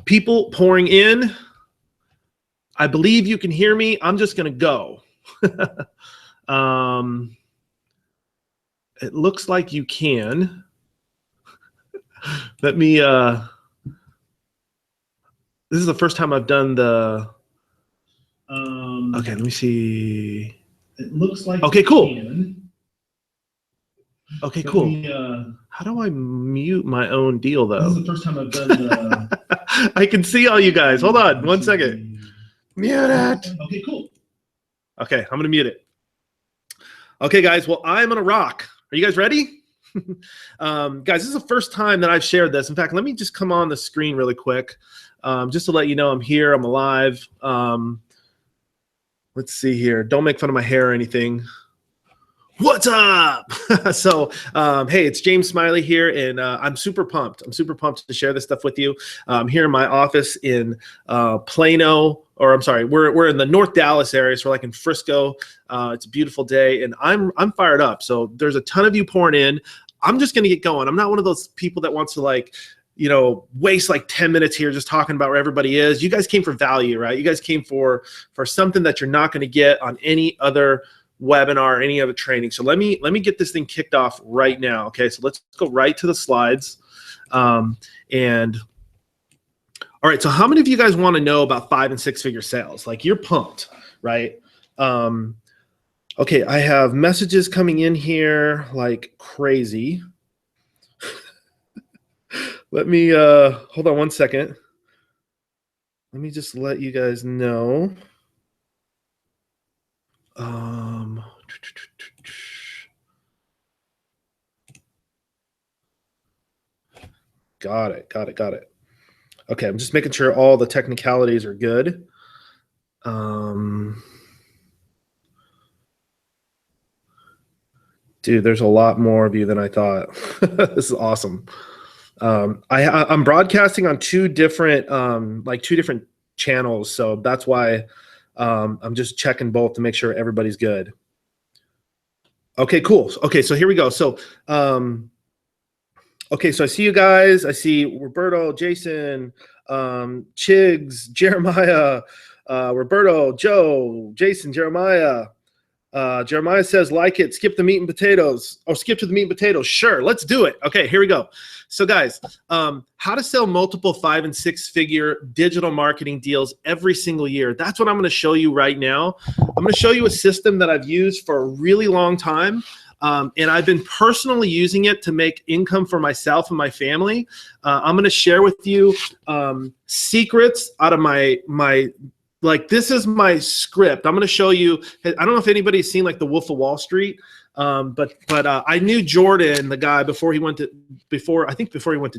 People pouring in. I believe you can hear me. I'm just going to go. It looks like you can. Let me, this is the first time I've done the, okay, let me see. It looks like okay, cool. Can. Okay, cool. How do I mute my own deal, though? This is the first time I've done the... I can see all you guys. Hold on 1 second. Mute it. Okay, cool. Okay, I'm going to mute it. Okay, guys. Well, I'm going to rock. Are you guys ready? Guys, this is the first time that I've shared this. In fact, let me just come on the screen really quick just to let you know I'm here. I'm alive. Let's see here. Don't make fun of my hair or anything. What's up? So, hey, it's James Smiley here, and I'm super pumped. I'm super pumped to share this stuff with you. I'm here in my office in Plano, or I'm sorry, we're in the North Dallas area, so we're like in Frisco. It's a beautiful day, and I'm fired up. So there's a ton of you pouring in. I'm just gonna get going. I'm not one of those people that wants to like, you know, waste like 10 minutes here just talking about where everybody is. You guys came for value, right? You guys came for something that you're not going to get on any other webinar or any other training. So let me get this thing kicked off right now. Okay, so let's go right to the slides. And all right, so how many of you guys want to know about 5- and 6-figure sales? Like, you're pumped, right? Okay, I have messages coming in here like crazy. Let me hold on 1 second. Let me just let you guys know. Got it. Okay, I'm just making sure all the technicalities are good. Dude, there's a lot more of you than I thought. This is awesome. I'm broadcasting on two different channels, so that's why I'm just checking both to make sure everybody's good. Okay, cool. Okay, so here we go. So okay, so I see you guys. I see Roberto, Jason, Chigs, Jeremiah, Roberto, Joe, Jason, Jeremiah. Jeremiah says, like it, skip the meat and potatoes. Oh, skip to the meat and potatoes. Sure, let's do it. Okay, here we go. So guys, how to sell multiple 5- and 6-figure digital marketing deals every single year. That's what I'm going to show you right now. I'm going to show you a system that I've used for a really long time. And I've been personally using it to make income for myself and my family. I'm going to share with you secrets out of my like, this is my script. I'm going to show you. I don't know if anybody's seen like The Wolf of Wall Street, but I knew Jordan, the guy, before he went to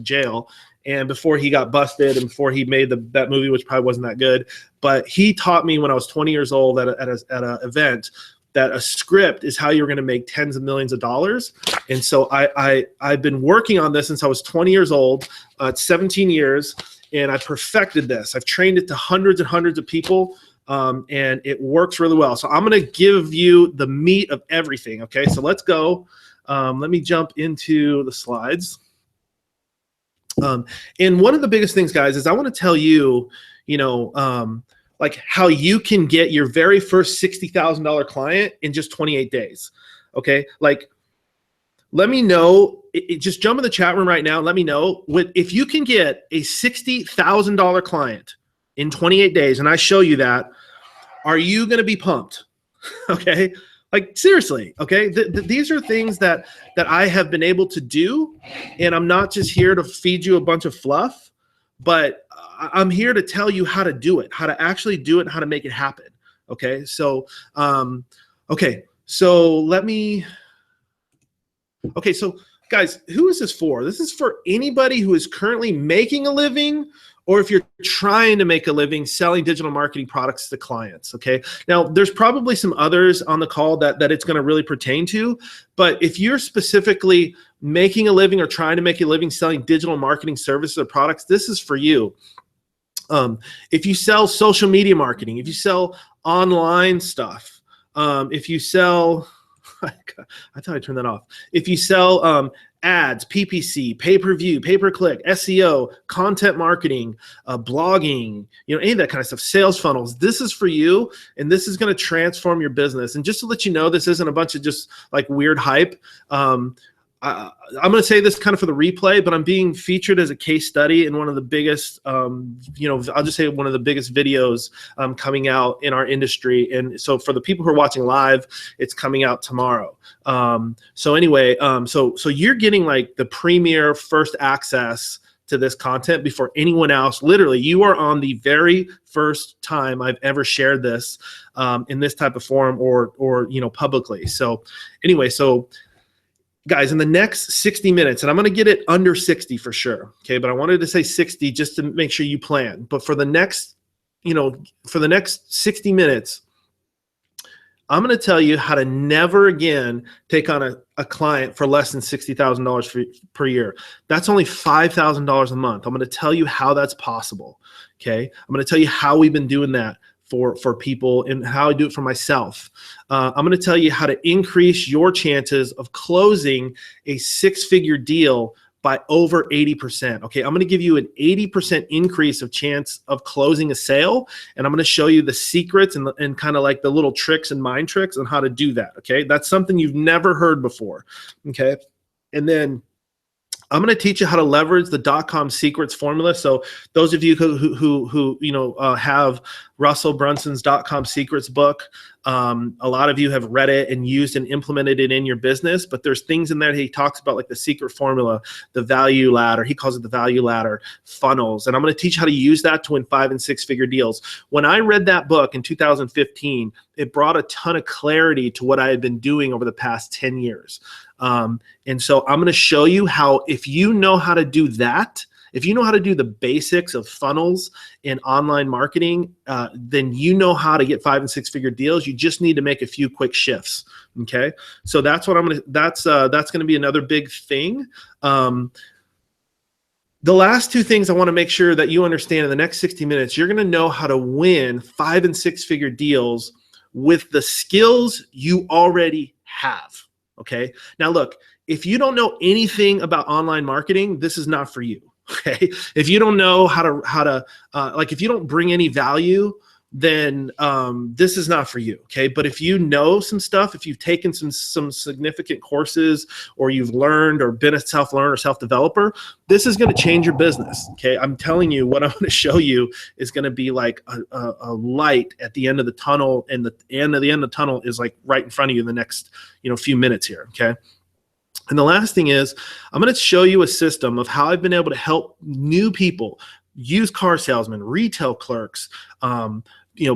jail, and before he got busted, and before he made that movie, which probably wasn't that good. But he taught me when I was 20 years old at an event that a script is how you're going to make tens of millions of dollars. And so I've been working on this since I was 20 years old. It's 17 years. And I perfected this. I've trained it to hundreds and hundreds of people, and it works really well. So I'm going to give you the meat of everything, okay? So let's go. Let me jump into the slides. And one of the biggest things, guys, is I want to tell you, you know, like how you can get your very first $60,000 client in just 28 days, okay? Like, let me know. Just jump in the chat room right now. Let me know if you can get a $60,000 client in 28 days, and I show you that. Are you going to be pumped? Okay, like seriously. Okay, these are things that I have been able to do, and I'm not just here to feed you a bunch of fluff, but I'm here to tell you how to do it, how to actually do it, and how to make it happen. Okay, so let me. Okay, so guys, who is this for? This is for anybody who is currently making a living, or if you're trying to make a living selling digital marketing products to clients, okay? Now, there's probably some others on the call that it's going to really pertain to, but if you're specifically making a living or trying to make a living selling digital marketing services or products, this is for you. If you sell social media marketing, if you sell online stuff, if you sell... I thought I turned that off. If you sell ads, PPC, pay-per-view, pay-per-click, SEO, content marketing, blogging, any of that kind of stuff, sales funnels. This is for you, and this is going to transform your business. And just to let you know, this isn't a bunch of just like weird hype. I'm going to say this kind of for the replay, but I'm being featured as a case study in one of the biggest, I'll just say one of the biggest videos coming out in our industry. And so for the people who are watching live, it's coming out tomorrow. So anyway, so you're getting like the premier first access to this content before anyone else. Literally, you are on the very first time I've ever shared this in this type of forum or publicly. So anyway, so guys, in the next 60 minutes, and I'm going to get it under 60 for sure, okay? But I wanted to say 60 just to make sure you plan. But for the next, for the next 60 minutes, I'm going to tell you how to never again take on a client for less than $60,000 per year. That's only $5,000 a month. I'm going to tell you how that's possible, okay? I'm going to tell you how we've been doing that for people and how I do it for myself. I'm going to tell you how to increase your chances of closing a six-figure deal by over 80%. Okay, I'm going to give you an 80% increase of chance of closing a sale, and I'm going to show you the secrets and kind of like the little tricks and mind tricks on how to do that. Okay, that's something you've never heard before. Okay, and then I'm going to teach you how to leverage the .com secrets formula. So those of you who have Russell Brunson's .com secrets book, a lot of you have read it and used and implemented it in your business. But there's things in there that he talks about, like the secret formula, the value ladder. He calls it the value ladder, funnels. And I'm going to teach how to use that to win 5- and 6-figure deals. When I read that book in 2015, it brought a ton of clarity to what I had been doing over the past 10 years. And so I'm going to show you how, if you know how to do that, if you know how to do the basics of funnels in online marketing, then you know how to get 5- and 6-figure deals. You just need to make a few quick shifts. Okay, so that's what I'm gonna. That's going to be another big thing. The last two things I want to make sure that you understand in the next 60 minutes, you're going to know how to win 5- and 6-figure deals with the skills you already have. Okay. Now look, if you don't know anything about online marketing, this is not for you. Okay. If you don't know how to like, if you don't bring any value, then this is not for you. Okay. But if you know some stuff, if you've taken some significant courses, or you've learned or been a self-learner or self-developer, this is going to change your business. Okay. I'm telling you, what I'm going to show you is going to be like a light at the end of the tunnel, and the end of the tunnel is like right in front of you in the next, few minutes here. Okay. And the last thing is, I'm going to show you a system of how I've been able to help new people, used car salesmen, retail clerks,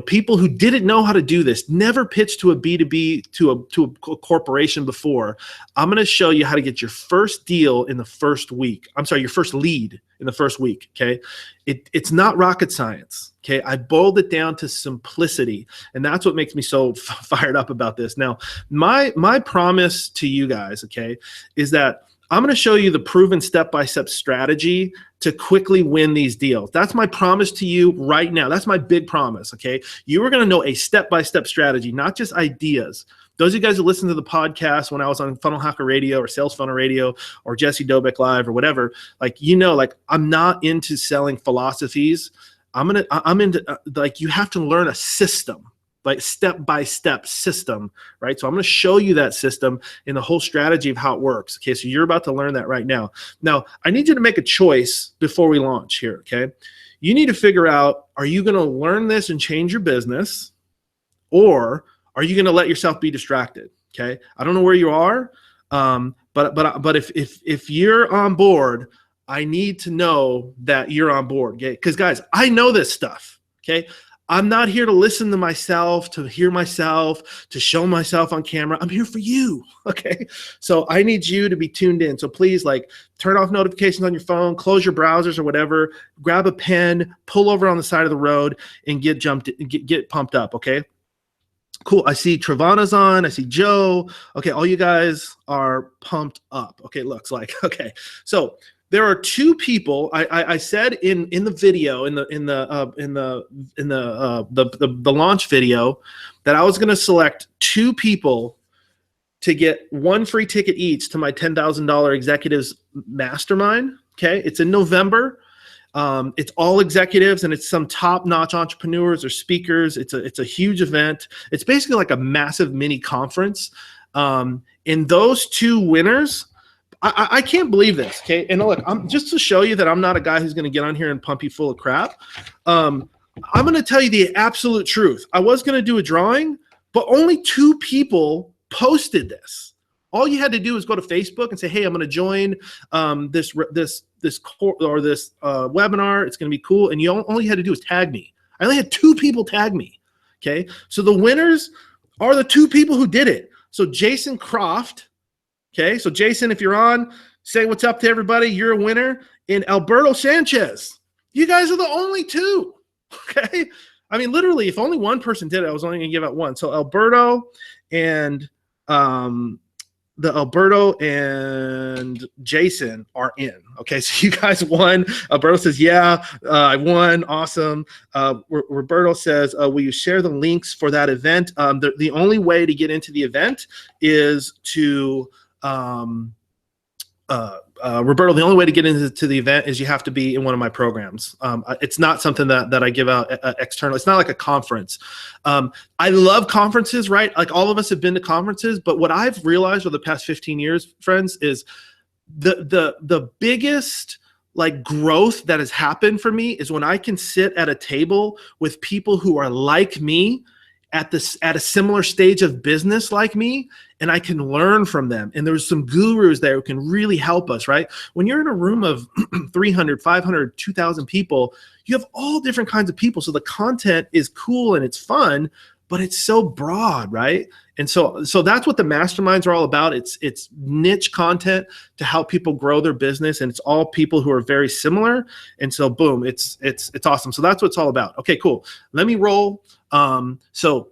people who didn't know how to do this, never pitched to a B2B, to a corporation before. I'm going to show you how to get your first deal in the first week. I'm sorry, your first lead in the first week. Okay. It's not rocket science. Okay. I boiled it down to simplicity, and that's what makes me so fired up about this. Now, my promise to you guys, okay, is that I'm going to show you the proven step-by-step strategy to quickly win these deals. That's my promise to you right now. That's my big promise, okay? You are going to know a step-by-step strategy, not just ideas. Those of you guys who listen to the podcast when I was on Funnel Hacker Radio or Sales Funnel Radio or Jesse Dobeck Live or whatever, I'm not into selling philosophies. I'm into you have to learn a system, like step-by-step system, right? So I'm going to show you that system and the whole strategy of how it works. Okay, so you're about to learn that right now. Now, I need you to make a choice before we launch here, okay? You need to figure out, are you going to learn this and change your business, or are you going to let yourself be distracted? Okay, I don't know where you are, but if you're on board, I need to know that you're on board. Okay, because guys, I know this stuff. Okay, I'm not here to listen to myself, to hear myself, to show myself on camera. I'm here for you. Okay, so I need you to be tuned in. So please, turn off notifications on your phone, close your browsers or whatever, grab a pen, pull over on the side of the road, and get pumped up. Okay. Cool. I see Travana's on. I see Joe. Okay. All you guys are pumped up. Okay. Looks like, okay. So there are two people. I said in the video, in the launch video, that I was going to select two people to get one free ticket each to my $10,000 executives mastermind. Okay. It's in November. It's all executives and it's some top-notch entrepreneurs or speakers. It's a huge event. It's basically like a massive mini conference. And those two winners, I can't believe this. Okay. And look, just to show you that I'm not a guy who's going to get on here and pump you full of crap. I'm going to tell you the absolute truth. I was going to do a drawing, but only 2 people posted this. All you had to do is go to Facebook and say, hey, I'm going to join this webinar. It's going to be cool. And all you had to do is tag me. I only had 2 people tag me. Okay. So the winners are the 2 people who did it. So Jason Croft. Okay. So Jason, if you're on, say what's up to everybody. You're a winner. And Alberto Sanchez. You guys are the only 2. Okay. I mean, literally, if only one person did it, I was only going to give out one. So Alberto and Alberto and Jason are in. Okay, so you guys won. Alberto says, yeah, I won. Awesome. Roberto says, will you share the links for that event? The only way to get into the event is to Roberto, the only way to get into the event is you have to be in one of my programs. It's not something that I give out external. It's not like a conference. I love conferences, right? Like all of us have been to conferences, but what I've realized over the past 15 years, friends, is the biggest like growth that has happened for me is when I can sit at a table with people who are like me at a similar stage of business like me, and I can learn from them. And there's some gurus there who can really help us, right? When you're in a room of 300, 500, 2,000 people, you have all different kinds of people. So the content is cool and it's fun, but it's so broad, right? And so that's what the masterminds are all about. It's niche content to help people grow their business, and it's all people who are very similar. And so boom, it's awesome. So that's what it's all about. Okay, cool. Let me roll. So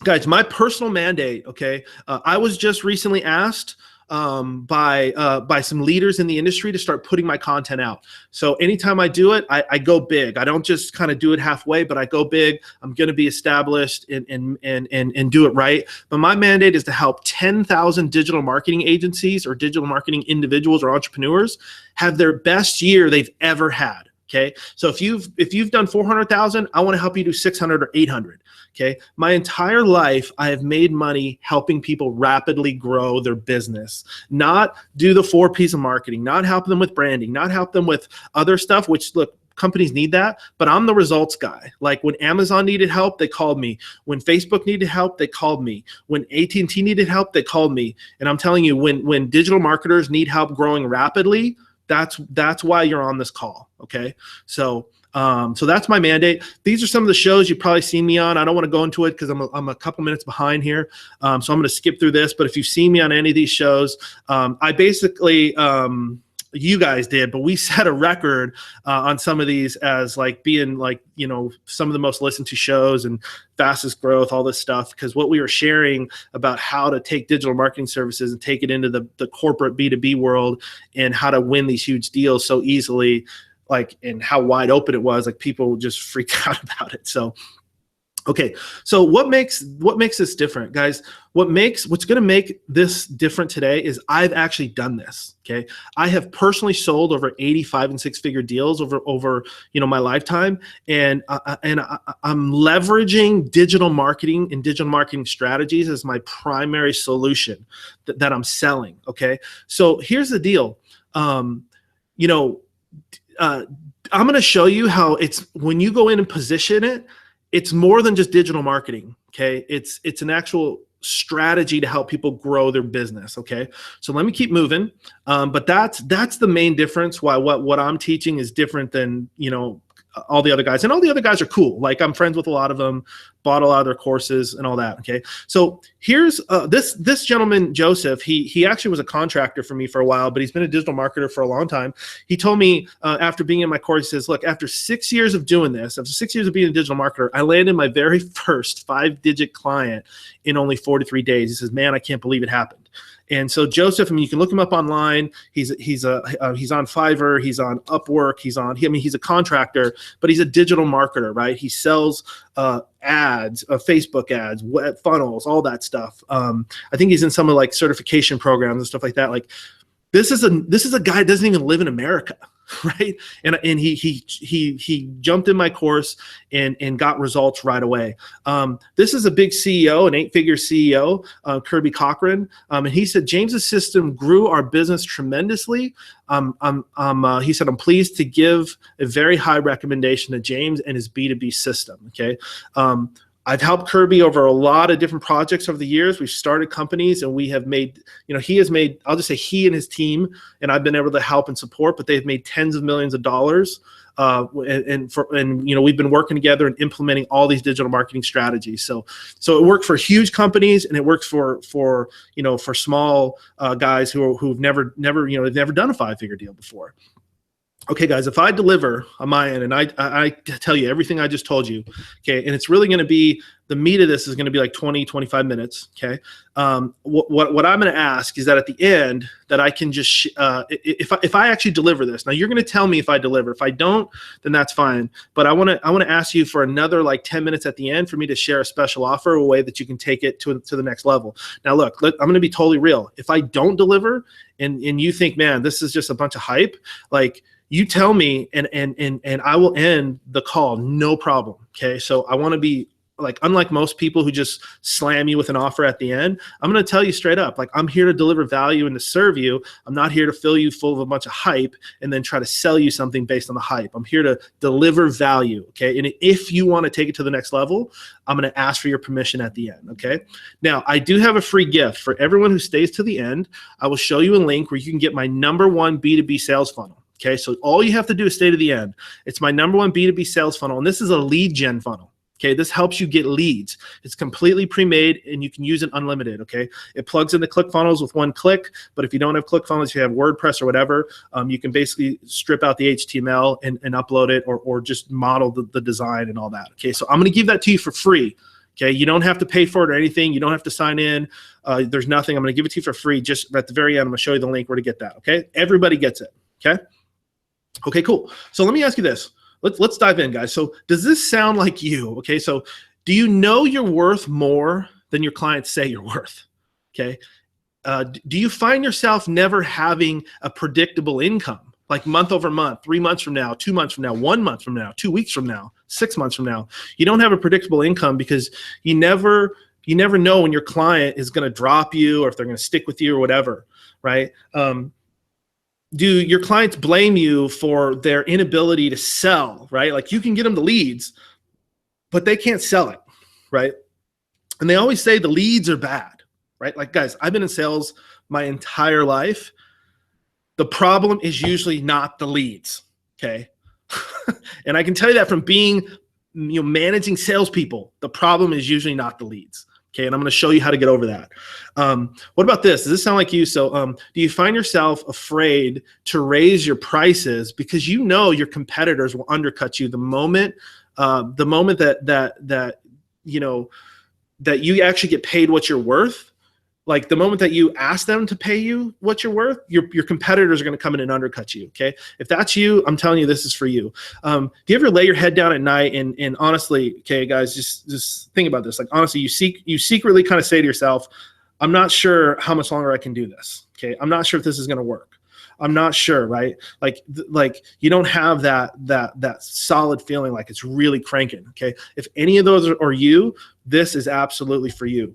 guys, my personal mandate, okay, I was just recently asked by some leaders in the industry to start putting my content out. So anytime I do it, I go big. I don't just kind of do it halfway, but I go big. I'm going to be established and do it right. But my mandate is to help 10,000 digital marketing agencies or digital marketing individuals or entrepreneurs have their best year they've ever had. Okay. So if you've done 400,000, I want to help you do 600 or 800. Okay. My entire life, I have made money helping people rapidly grow their business, not do the 4 P's of marketing, not help them with branding, not help them with other stuff, which look, companies need that, but I'm the results guy. Like when Amazon needed help, they called me. When Facebook needed help, they called me. When AT&T needed help, they called me. And I'm telling you, when digital marketers need help growing rapidly, that's why you're on this call. Okay. So that's my mandate. These are some of the shows you've probably seen me on. I don't want to go into it because I'm a couple minutes behind here. So I'm going to skip through this, but if you've seen me on any of these shows, I basically, you guys did, but we set a record on some of these as like being like, you know, some of the most listened to shows and fastest growth, all this stuff, because what we were sharing about how to take digital marketing services and take it into the corporate B2B world and how to win these huge deals so easily, like, and how wide open it was, like people just freaked out about it. So okay, so what makes this different, guys? What's going to make this different today is I've actually done this. Okay, I have personally sold over 85 and 6-figure deals over my lifetime, and I'm leveraging digital marketing and digital marketing strategies as my primary solution that I'm selling. Okay, so here's the deal. I'm going to show you how it's when you go in and position it. It's more than just digital marketing, okay? It's an actual strategy to help people grow their business, okay? So let me keep moving, but that's the main difference. Why what I'm teaching is different than all the other guys, and all the other guys are cool. Like I'm friends with a lot of them, bought a lot of their courses and all that. Okay, so here's this gentleman Joseph. He actually was a contractor for me for a while, but he's been a digital marketer for a long time. He told me after being in my course, he says, "Look, after 6 years of doing this, after 6 years of being a digital marketer, I landed my very first 5-digit client in only 43 days." He says, "Man, I can't believe it happened." And so Joseph, I mean, you can look him up online. He's on Fiverr, he's on Upwork, he's a contractor, but he's a digital marketer, right? He sells ads, Facebook ads, web funnels, all that stuff. I think he's in some of like certification programs and stuff like that. Like this is a guy that doesn't even live in America, right? And he jumped in my course and got results right away. This is a big CEO, an 8-figure CEO, Kirby Cochran, and he said James's system grew our business tremendously. He said I'm pleased to give a very high recommendation to James and his B2B system. Okay. I've helped Kirby over a lot of different projects over the years. We've started companies and we have made, he has made, I'll just say he and his team, and I've been able to help and support, but they've made tens of millions of dollars. And we've been working together and implementing all these digital marketing strategies. So it worked for huge companies and it works for small guys who've never they've never done a 5-figure deal before. Okay, guys, if I deliver on my end and I tell you everything I just told you, okay, and it's really going to be, the meat of this is going to be like 20, 25 minutes, okay? What I'm going to ask is that at the end that I can just, if I actually deliver this, now you're going to tell me if I deliver. If I don't, then that's fine. But I want to ask you for another like 10 minutes at the end for me to share a special offer, a way that you can take it to the next level. Now, look, I'm going to be totally real. If I don't deliver and you think, man, this is just a bunch of hype, like, you tell me and I will end the call, no problem. Okay. So I want to be like, unlike most people who just slam you with an offer at the end, I'm going to tell you straight up, like, I'm here to deliver value and to serve you. I'm not here to fill you full of a bunch of hype and then try to sell you something based on the hype. I'm here to deliver value. Okay. And if you want to take it to the next level, I'm going to ask for your permission at the end. Okay. Now I do have a free gift for everyone who stays to the end. I will show you a link where you can get my #1 B2B sales funnel. Okay, so all you have to do is stay to the end. It's my #1 B2B sales funnel, and this is a lead gen funnel. Okay, this helps you get leads. It's completely pre-made, and you can use it unlimited. Okay, it plugs into ClickFunnels with one click. But if you don't have ClickFunnels, if you have WordPress or whatever, you can basically strip out the HTML and upload it, or just model the design and all that. Okay, so I'm going to give that to you for free. Okay, you don't have to pay for it or anything. You don't have to sign in. There's nothing. I'm going to give it to you for free. Just at the very end, I'm going to show you the link where to get that. Okay, everybody gets it. Okay. Okay, cool. So let me ask you this. Let's dive in, guys. So does this sound like you? Okay, so do you know you're worth more than your clients say you're worth? Okay. Do you find yourself never having a predictable income, like month over month, 3 months from now, 2 months from now, 1 month from now, 2 weeks from now, 6 months from now? You don't have a predictable income because you never know when your client is going to drop you or if they're going to stick with you or whatever, right? Do your clients blame you for their inability to sell, right? Like, you can get them the leads, but they can't sell it, right? And they always say the leads are bad, right? Like, guys, I've been in sales my entire life. The problem is usually not the leads, okay? And I can tell you that from being, managing salespeople, the problem is usually not the leads. Okay, and I'm going to show you how to get over that. What about this? Does this sound like you? So do you find yourself afraid to raise your prices because you know your competitors will undercut you the moment that you actually get paid what you're worth? Like, the moment that you ask them to pay you what you're worth, your competitors are going to come in and undercut you. Okay, if that's you, I'm telling you, this is for you. Do you ever lay your head down at night and honestly, okay, guys, just think about this. Like, honestly, you secretly kind of say to yourself, I'm not sure how much longer I can do this. Okay, I'm not sure if this is going to work. I'm not sure, right? Like you don't have that solid feeling like it's really cranking. Okay, if any of those are you, this is absolutely for you.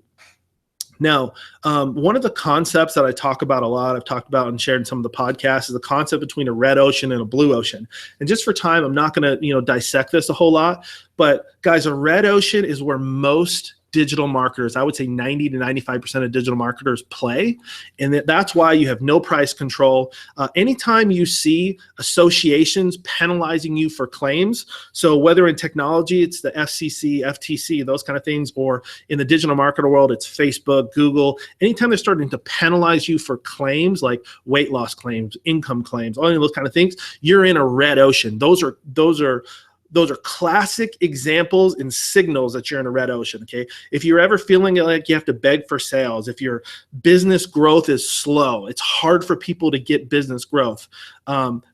Now, one of the concepts that I talk about a lot, I've talked about and shared in some of the podcasts, is the concept between a red ocean and a blue ocean. And just for time, I'm not going to, dissect this a whole lot. But guys, a red ocean is where most digital marketers, I would say 90 to 95% of digital marketers play. And that's why you have no price control. Anytime you see associations penalizing you for claims, so whether in technology, it's the FCC, FTC, those kind of things, or in the digital marketer world, it's Facebook, Google, anytime they're starting to penalize you for claims like weight loss claims, income claims, all of those kind of things, you're in a red ocean. Those are those are classic examples and signals that you're in a red ocean, okay? If you're ever feeling like you have to beg for sales, if your business growth is slow, it's hard for people to get business growth.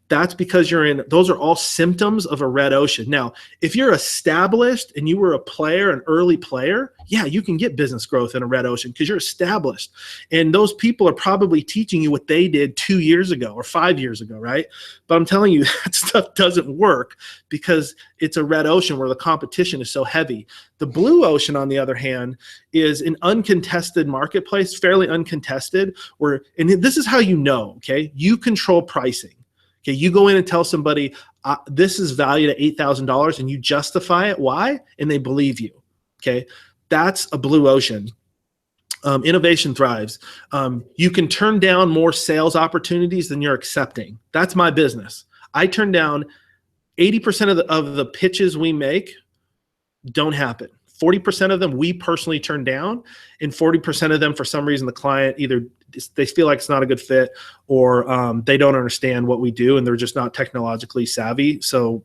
That's because those are all symptoms of a red ocean. Now, if you're established and you were a player, an early player, yeah, you can get business growth in a red ocean because you're established. And those people are probably teaching you what they did 2 years ago or 5 years ago, right? But I'm telling you, that stuff doesn't work because it's a red ocean where the competition is so heavy. The blue ocean, on the other hand, is an uncontested marketplace, fairly uncontested, and this is how you know, okay? You control pricing. Okay, you go in and tell somebody, this is valued at $8,000 and you justify it. Why? And they believe you. Okay, that's a blue ocean. Innovation thrives. You can turn down more sales opportunities than you're accepting. That's my business. I turn down 80% of the pitches we make don't happen. 40% of them we personally turn down, and 40% of them, for some reason, the client either they feel like it's not a good fit, or they don't understand what we do and they're just not technologically savvy. So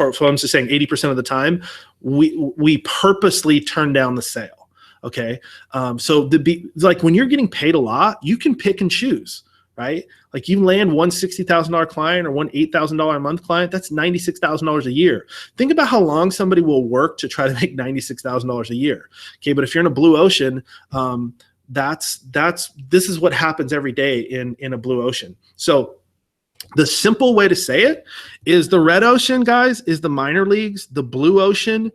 I'm just saying 80% of the time, we purposely turn down the sale. Okay. So like when you're getting paid a lot, you can pick and choose, right? Like you land one $60,000 client or one $8,000 a month client, that's $96,000 a year. Think about how long somebody will work to try to make $96,000 a year. Okay. But if you're in a blue ocean, this is what happens every day in a blue ocean. So the simple way to say it is the red ocean, guys, is the minor leagues. The blue ocean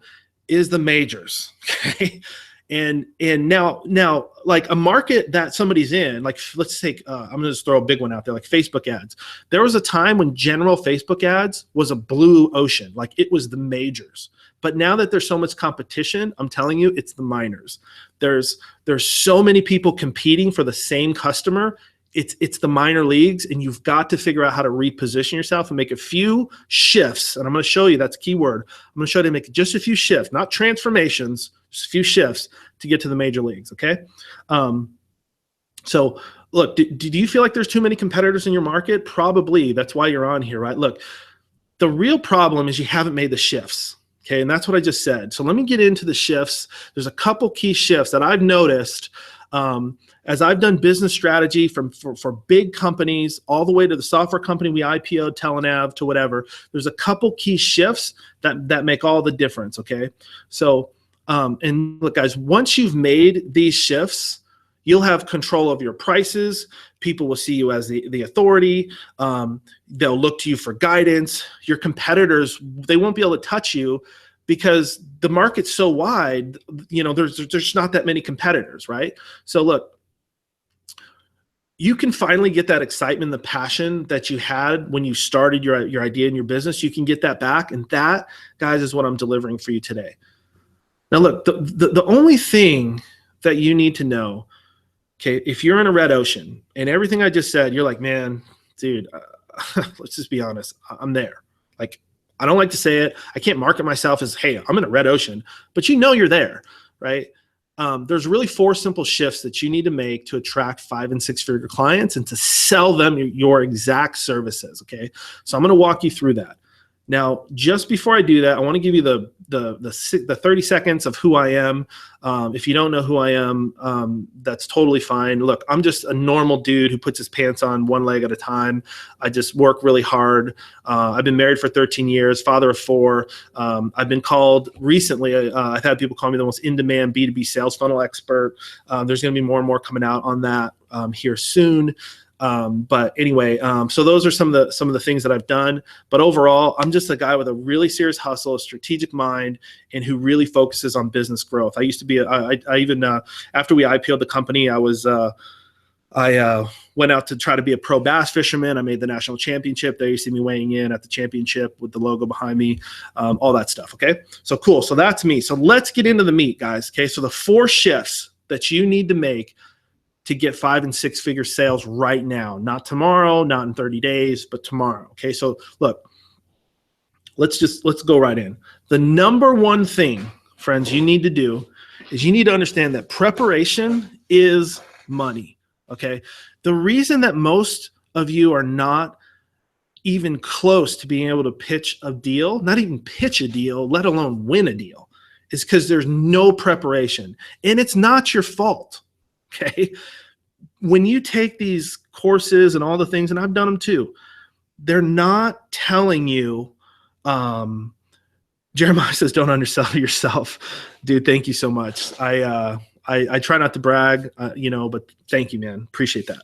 is the majors. Okay. And now like a market that somebody's in, like let's take, I'm going to just throw a big one out there, like Facebook ads. There was a time when general Facebook ads was a blue ocean, like it was the majors. But now that there's so much competition, I'm telling you, it's the minors. There's so many people competing for the same customer. It's the minor leagues, and you've got to figure out how to reposition yourself and make a few shifts. And I'm going to show you, that's a key word. I'm going to show you to make just a few shifts, not transformations, just a few shifts to get to the major leagues. Okay. So look, do you feel like there's too many competitors in your market? Probably. That's why you're on here, right? Look, the real problem is you haven't made the shifts. Okay. And that's what I just said. So let me get into the shifts. There's a couple key shifts that I've noticed, as I've done business strategy for big companies all the way to the software company we IPO'd, TeleNav, to whatever. There's a couple key shifts that make all the difference, okay? So, and look, guys, once you've made these shifts, you'll have control of your prices. People will see you as the authority. They'll look to you for guidance. Your competitors, they won't be able to touch you because the market's so wide, you know, there's not that many competitors, right? So look, you can finally get that excitement, the passion that you had when you started your idea in your business. You can get that back. And that, guys, is what I'm delivering for you today. Now, look, the only thing that you need to know, okay, if you're in a red ocean and everything I just said, you're like, man, dude, let's just be honest. I'm there. Like, I don't like to say it. I can't market myself as, hey, I'm in a red ocean, but you know you're there, right? There's really 4 simple shifts that you need to make to attract 5- and 6-figure clients and to sell them your exact services, okay? So I'm going to walk you through that. Now, just before I do that, I want to give you the 30 seconds of who I am. If you don't know who I am, that's totally fine. Look, I'm just a normal dude who puts his pants on one leg at a time. I just work really hard. I've been married for 13 years, father of 4. I've been called recently, I've had people call me the most in-demand B2B sales funnel expert. There's going to be more and more coming out on that here soon. But anyway, so those are some of the things that I've done. But overall, I'm just a guy with a really serious hustle, a strategic mind, and who really focuses on business growth. I used to be, I even after we IPO'd the company, I went out to try to be a pro bass fisherman. I made the national championship. There you see me weighing in at the championship with the logo behind me, all that stuff. Okay, so cool. So that's me. So let's get into the meat, guys. Okay, so the 4 shifts that you need to make to get 5- and 6-figure sales right now, not tomorrow, not in 30 days, but tomorrow. Okay. So look, let's go right in. The number one thing, friends, you need to do is you need to understand that preparation is money. Okay. The reason that most of you are not even close to being able to pitch a deal, not even pitch a deal, let alone win a deal, is because there's no preparation. And it's not your fault, okay? When you take these courses and all the things, and I've done them too, they're not telling you, Jeremiah says, don't undersell yourself. Dude, thank you so much. I try not to brag, but thank you, man. Appreciate that.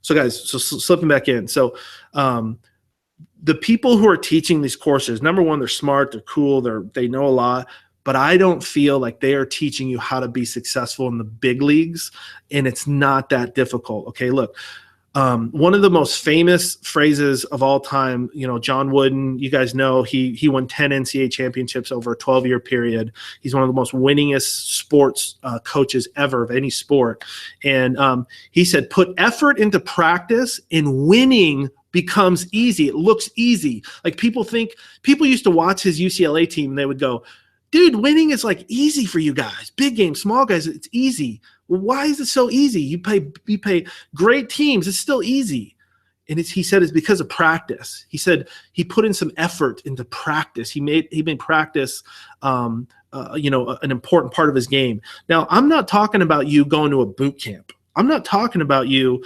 So guys, so slipping back in. So the people who are teaching these courses, number one, they're smart, they're cool, they know a lot, but I don't feel like they are teaching you how to be successful in the big leagues, and it's not that difficult. Okay, look, one of the most famous phrases of all time, John Wooden, you guys know, he won 10 NCAA championships over a 12-year period. He's one of the most winningest sports coaches ever of any sport. And he said, put effort into practice and winning becomes easy. It looks easy. Like people used to watch his UCLA team and they would go, dude, winning is like easy for you guys. Big game, small guys, it's easy. Well, why is it so easy? You play great teams. It's still easy. And he said it's because of practice. He said he put in some effort into practice. He made practice, an important part of his game. Now, I'm not talking about you going to a boot camp. I'm not talking about you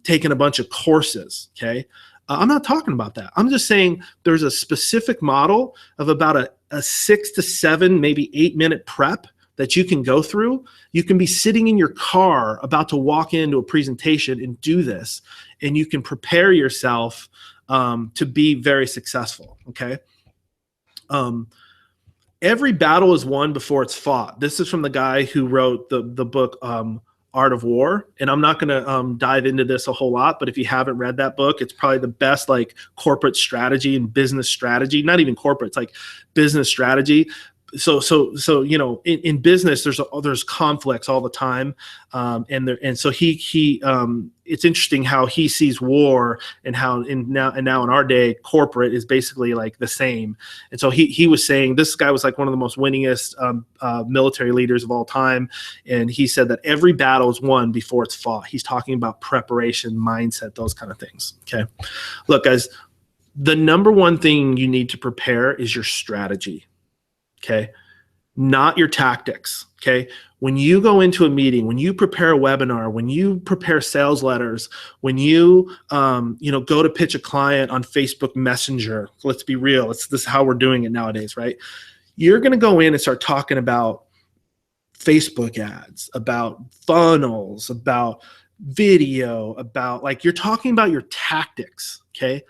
taking a bunch of courses, okay? I'm not talking about that. I'm just saying there's a specific model of about a 6 to 7, maybe 8-minute prep that you can go through. You can be sitting in your car about to walk into a presentation and do this, and you can prepare yourself to be very successful, okay? Every battle is won before it's fought. This is from the guy who wrote the book Art of War, and I'm not going to dive into this a whole lot, but if you haven't read that book, it's probably the best like corporate strategy and business strategy, not even corporate, it's like business strategy. So in business there's conflicts all the time, and so he it's interesting how he sees war and how now in our day corporate is basically like the same. And so he was saying this guy was like one of the most winningest military leaders of all time, and he said that every battle is won before it's fought. He's talking about preparation, mindset, those kind of things. Okay, look guys, the number one thing you need to prepare is your strategy. Okay, not your tactics. Okay, when you go into a meeting, when you prepare a webinar, when you prepare sales letters, when you go to pitch a client on Facebook Messenger, let's be real, this is how we're doing it nowadays, right? You're going to go in and start talking about Facebook ads, about funnels, about video, about like you're talking about your tactics. Okay,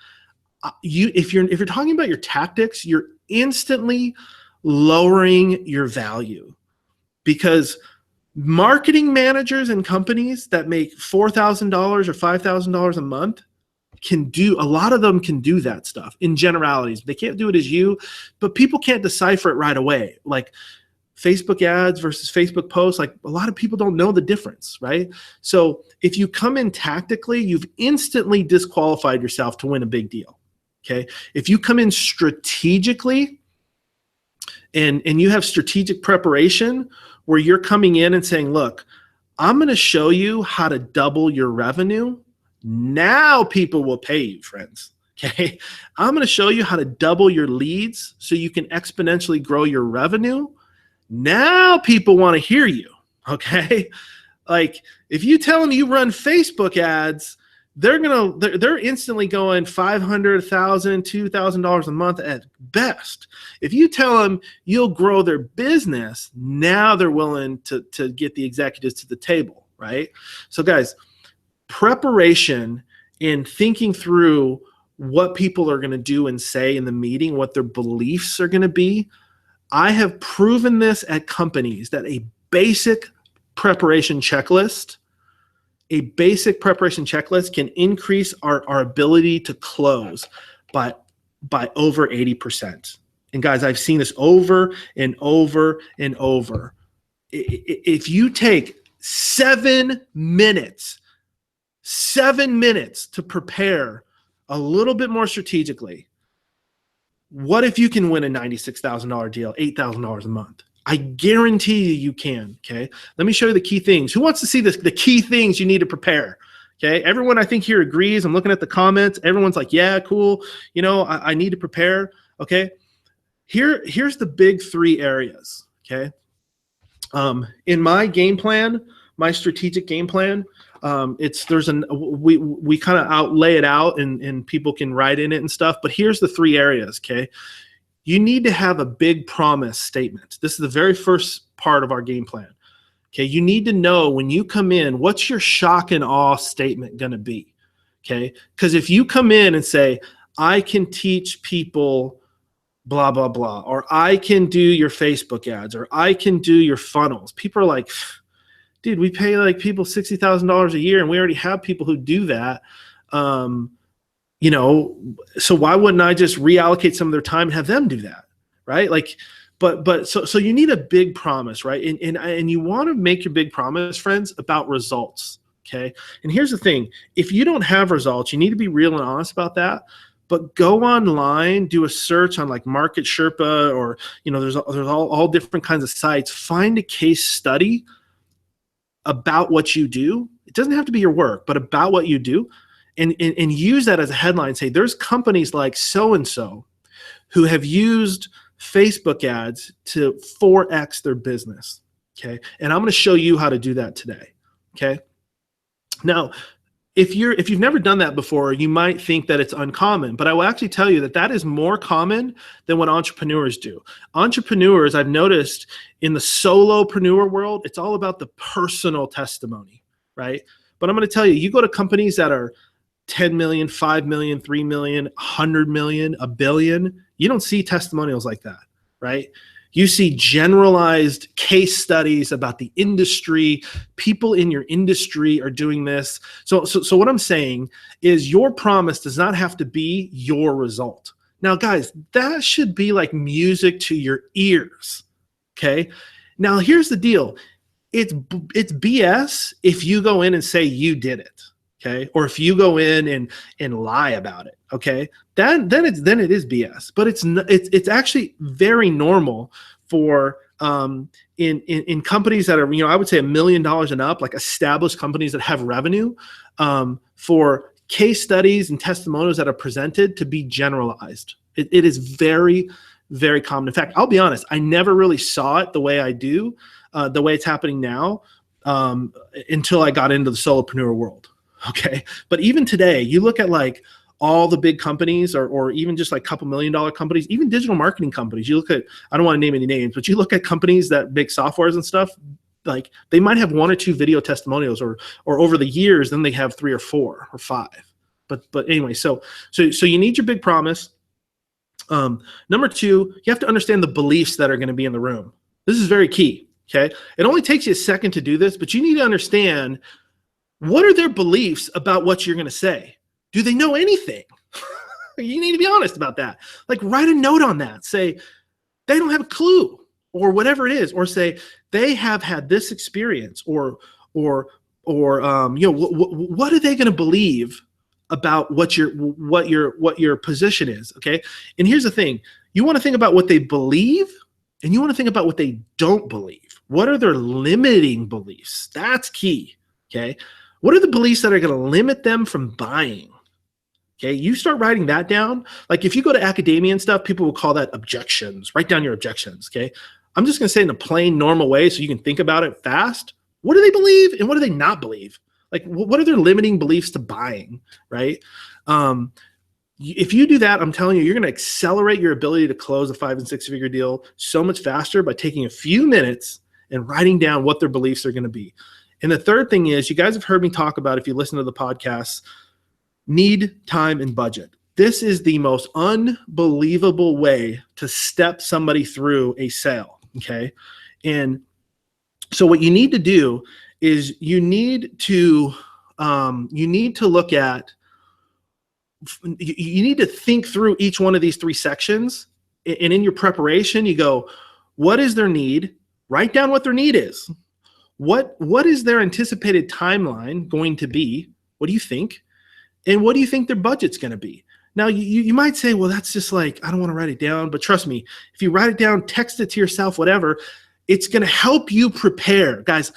if you're talking about your tactics, you're instantly lowering your value, because marketing managers and companies that make $4,000 or $5,000 a month a lot of them can do that stuff in generalities. They can't do it as you, but people can't decipher it right away. Like Facebook ads versus Facebook posts, like a lot of people don't know the difference, right? So if you come in tactically, you've instantly disqualified yourself to win a big deal. Okay. If you come in strategically, and you have strategic preparation where you're coming in and saying, look, I'm going to show you how to double your revenue. Now people will pay you, friends. Okay. I'm going to show you how to double your leads so you can exponentially grow your revenue. Now people want to hear you. Okay. Like if you tell them you run Facebook ads, they're instantly going $500, $1,000, $2,000 a month at best. If you tell them you'll grow their business, now they're willing to get the executives to the table, right? So guys, preparation and thinking through what people are going to do and say in the meeting, what their beliefs are going to be. I have proven this at companies that a basic preparation checklist can increase our ability to close by over 80%. And guys, I've seen this over and over and over. If you take 7 minutes to prepare a little bit more strategically, what if you can win a $96,000 deal, $8,000 a month? I guarantee you can, okay? Let me show you the key things. Who wants to see this? The key things you need to prepare, Okay. Everyone I think here agrees. I'm looking at the comments. Everyone's like, yeah, cool. You know, I need to prepare. Okay. Here's the big 3 areas. Okay. In my game plan, my strategic game plan, we kind of lay it out and people can write in it and stuff. But here's the 3 areas. Okay. You need to have a big promise statement. This is the very first part of our game plan. Okay, you need to know when you come in, what's your shock and awe statement going to be? Okay, because if you come in and say, I can teach people blah, blah, blah, or I can do your Facebook ads, or I can do your funnels, people are like, dude, we pay like people $60,000 a year and we already have people who do that. You know, so why wouldn't I just reallocate some of their time and have them do that? Right? Like, so you need a big promise, right? And you want to make your big promise, friends, about results. Okay. And here's the thing. If you don't have results, you need to be real and honest about that. But go online, do a search on like Market Sherpa, or, you know, there's all different kinds of sites. Find a case study about what you do. It doesn't have to be your work, but about what you do. And use that as a headline. Say, there's companies like so-and-so who have used Facebook ads to 4x their business. Okay. And I'm going to show you how to do that today. Okay. Now, if you've never done that before, you might think that it's uncommon, but I will actually tell you that that is more common than what entrepreneurs do. Entrepreneurs, I've noticed in the solopreneur world, it's all about the personal testimony, right? But I'm going to tell you, you go to companies that are 10 million, 5 million, 3 million, 100 million, a billion, you don't see testimonials like that, right? You see generalized case studies about the industry. People in your industry are doing this. So what I'm saying is your promise does not have to be your result. Now, guys, that should be like music to your ears, okay? Now, here's the deal. It's BS if you go in and say you did it. Okay. Or if you go in and lie about it. Okay. Then it is BS, but it's actually very normal for, in companies that are, you know, I would say $1 million and up, like established companies that have revenue, for case studies and testimonials that are presented to be generalized. It is very, very common. In fact, I'll be honest, I never really saw it the way I do, the way it's happening now, until I got into the solopreneur world. Okay. But even today, you look at like all the big companies or even just like $2 million companies, even digital marketing companies. You look at, I don't want to name any names, but you look at companies that make softwares and stuff, like they might have 1 or 2 video testimonials, or over the years, then they have 3 or 4 or 5. But anyway, so you need your big promise. Number 2, you have to understand the beliefs that are going to be in the room. This is very key. Okay. It only takes you a second to do this, but you need to understand, what are their beliefs about what you're going to say? Do they know anything? You need to be honest about that. Like, write a note on that. Say, they don't have a clue, or whatever it is, or say they have had this experience, or you know, what are they going to believe about what your position is? Okay. And here's the thing. You want to think about what they believe, and you want to think about what they don't believe. What are their limiting beliefs? That's key. Okay. What are the beliefs that are going to limit them from buying? Okay, you start writing that down. Like if you go to academia and stuff, people will call that objections. Write down your objections, okay? I'm just going to say in a plain, normal way so you can think about it fast. What do they believe and what do they not believe? Like what are their limiting beliefs to buying, right? If you do that, I'm telling you, you're going to accelerate your ability to close a 5- and 6-figure deal so much faster by taking a few minutes and writing down what their beliefs are going to be. And the third thing is, you guys have heard me talk about, if you listen to the podcasts, need, time, and budget. This is the most unbelievable way to step somebody through a sale, okay? And so what you need to do is you need to look at, you need to think through each one of these 3 sections. And in your preparation, you go, what is their need? Write down what their need is. What is their anticipated timeline going to be? What do you think? And what do you think their budget's going to be? Now, you might say, well, that's just like, I don't want to write it down. But trust me, if you write it down, text it to yourself, whatever, It's going to help you prepare, guys.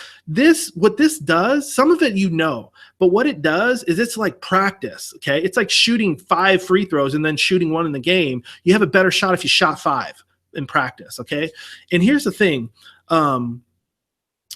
What this does, some of it you know, but what it does is it's like practice, okay? It's like shooting 5 free throws and then shooting 1 in the game. You have a better shot if you shot 5 in practice, okay? And here's the thing.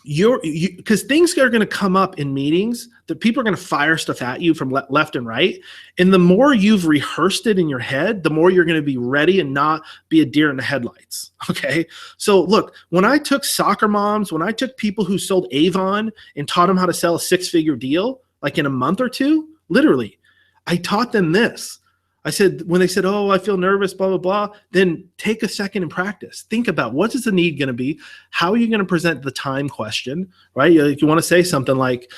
Because things are going to come up in meetings that people are going to fire stuff at you from left and right. And the more you've rehearsed it in your head, the more you're going to be ready and not be a deer in the headlights. Okay. So look, when I took soccer moms, when I took people who sold Avon and taught them how to sell a 6-figure deal, like in a month or two, literally, I taught them this. I said, when they said, oh, I feel nervous, blah, blah, blah, then take a second and practice. Think about what is the need going to be? How are you going to present the time question, right? You want to say something like,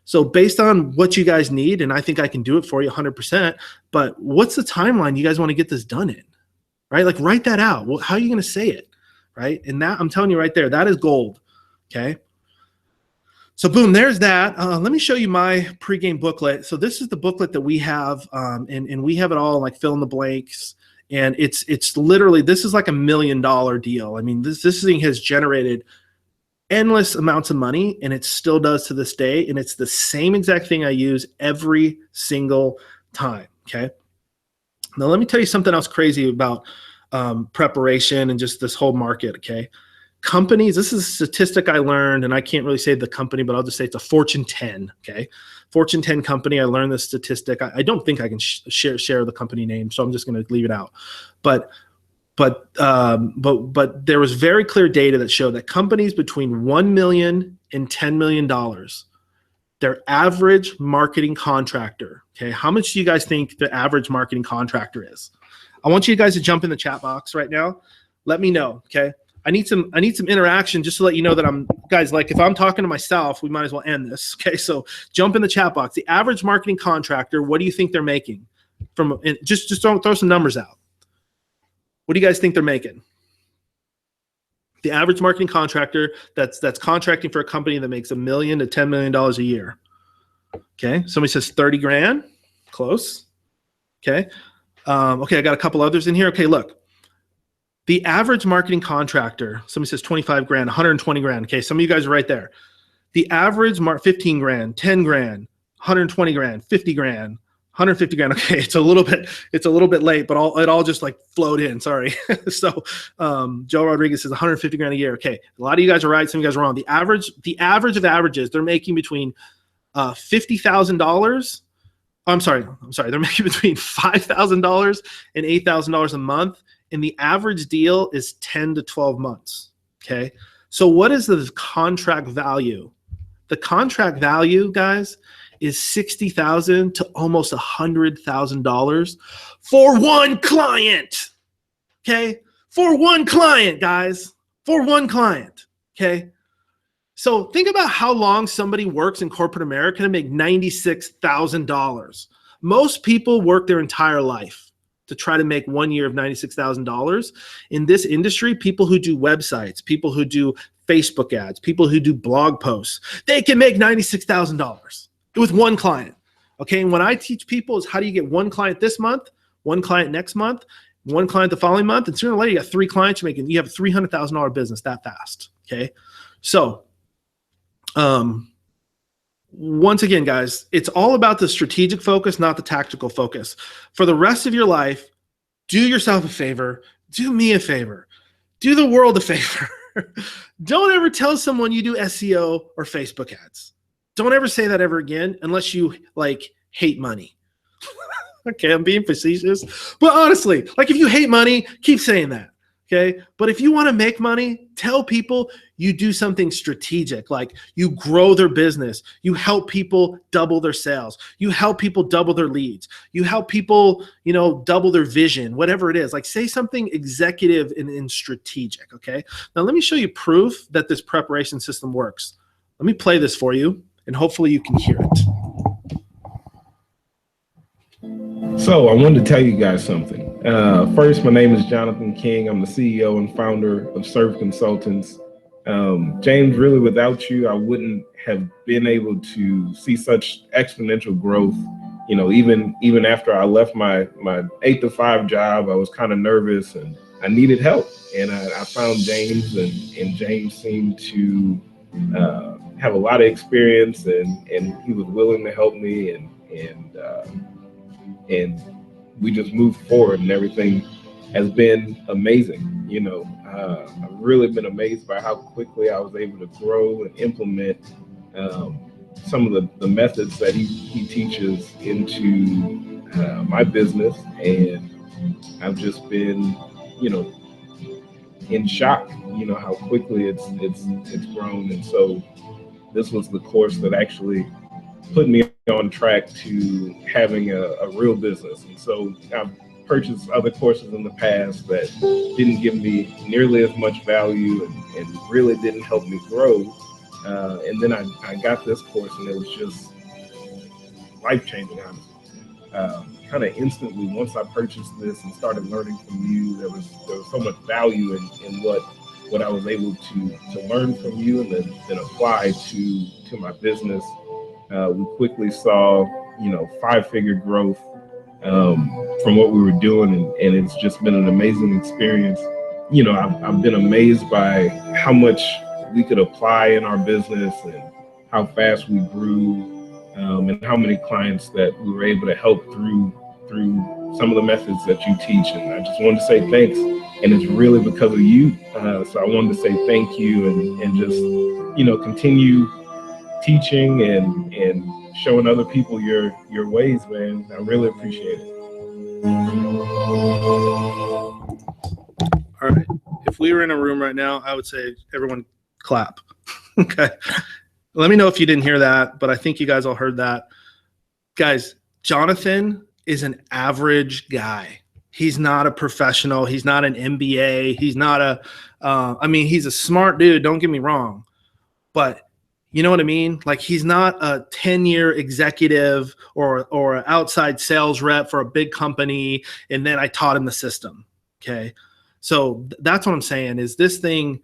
so based on what you guys need, and I think I can do it for you 100%, but what's the timeline you guys want to get this done in, right? Like write that out. Well, how are you going to say it, right? And that, I'm telling you right there, that is gold, okay? So boom, there's that. Let me show you my pregame booklet. So this is the booklet that we have, and we have it all like fill in the blanks. And it's literally, this is like $1 million deal. I mean, this thing has generated endless amounts of money, and it still does to this day. And it's the same exact thing I use every single time. Okay. Now let me tell you something else crazy about preparation and just this whole market. Okay. Companies, this is a statistic I learned, and I can't really say the company, but I'll just say it's a Fortune 10, okay? Fortune 10 company, I learned this statistic. I don't think I can share the company name, so I'm just going to leave it out. But there was very clear data that showed that companies between $1 million and $10 million, their average marketing contractor, okay? How much do you guys think the average marketing contractor is? I want you guys to jump in the chat box right now. Let me know, okay? I need some interaction just to let you know that guys, like if I'm talking to myself, we might as well end this. Okay. So jump in the chat box. The average marketing contractor, what do you think they're making just throw some numbers out. What do you guys think they're making? The average marketing contractor that's contracting for a company that makes $1 million to $10 million a year. Okay. Somebody says 30 grand. Close. Okay. Okay. I got a couple others in here. Okay. Look. The average marketing contractor, somebody says 25 grand, 120 grand. Okay, some of you guys are right there. The average 15 grand, 10 grand, 120 grand, 50 grand, 150 grand. Okay, it's a little bit late, but it all just like flowed in. Sorry. So Joe Rodriguez says 150 grand a year. Okay, a lot of you guys are right. Some of you guys are wrong. The average of averages, they're making between $50,000. I'm sorry. They're making between $5,000 and $8,000 a month. And the average deal is 10 to 12 months, okay? So what is the contract value? The contract value, guys, is $60,000 to almost $100,000 for one client, okay? For one client, guys, for one client, okay? So think about how long somebody works in corporate America to make $96,000. Most people work their entire life to try to make 1 year of $96,000. In this industry, people who do websites, people who do Facebook ads, people who do blog posts, they can make $96,000 with one client. Okay, and what I teach people is how do you get one client this month, one client next month, one client the following month, and sooner or later you got 3 clients, you have a $300,000 business that fast. Okay, so once again, guys, it's all about the strategic focus, not the tactical focus. For the rest of your life, do yourself a favor, do me a favor, do the world a favor. Don't ever tell someone you do SEO or Facebook ads. Don't ever say that ever again unless you like hate money. Okay, I'm being facetious, but honestly, like if you hate money, keep saying that. Okay, but if you want to make money, tell people you do something strategic, like you grow their business, you help people double their sales, you help people double their leads, you help people, double their vision, whatever it is. Like say something executive and strategic. Okay, now let me show you proof that this preparation system works. Let me play this for you, and hopefully you can hear it. So I wanted to tell you guys something. First, my name is Jonathan King. I'm the CEO and founder of Surf Consultants. James, really without you, I wouldn't have been able to see such exponential growth. Even after I left my 8 to 5 job, I was kind of nervous and I needed help. And I found James, and James seemed to have a lot of experience, and he was willing to help me, and we just moved forward, and everything has been amazing. You know, I've really been amazed by how quickly I was able to grow and implement some of the methods that he teaches into my business, and I've just been, you know, in shock, you know, how quickly it's grown. And so this was the course that actually put me on track to having a real business. And so I've purchased other courses in the past that didn't give me nearly as much value, and really didn't help me grow. And then I got this course, and it was just life-changing, honestly. Kind of instantly, once I purchased this and started learning from you, there was so much value in what I was able to learn from you, and then apply to my business. We quickly saw, you know, 5-figure growth from what we were doing, and it's just been an amazing experience. You know, I've been amazed by how much we could apply in our business, and how fast we grew, and how many clients that we were able to help through some of the methods that you teach. And I just wanted to say thanks, and it's really because of you. So I wanted to say thank you, and just, you know, continue teaching and showing other people your ways, man. I really appreciate it. All right. If we were in a room right now, I would say everyone clap. Okay. Let me know if you didn't hear that, but I think you guys all heard that. Guys, Jonathan is an average guy. He's not a professional. He's not an MBA. He's not I mean, he's a smart dude. Don't get me wrong. But you know what I mean? Like, he's not a 10-year executive or an outside sales rep for a big company, and then I taught him the system. Okay. So that's what I'm saying is this thing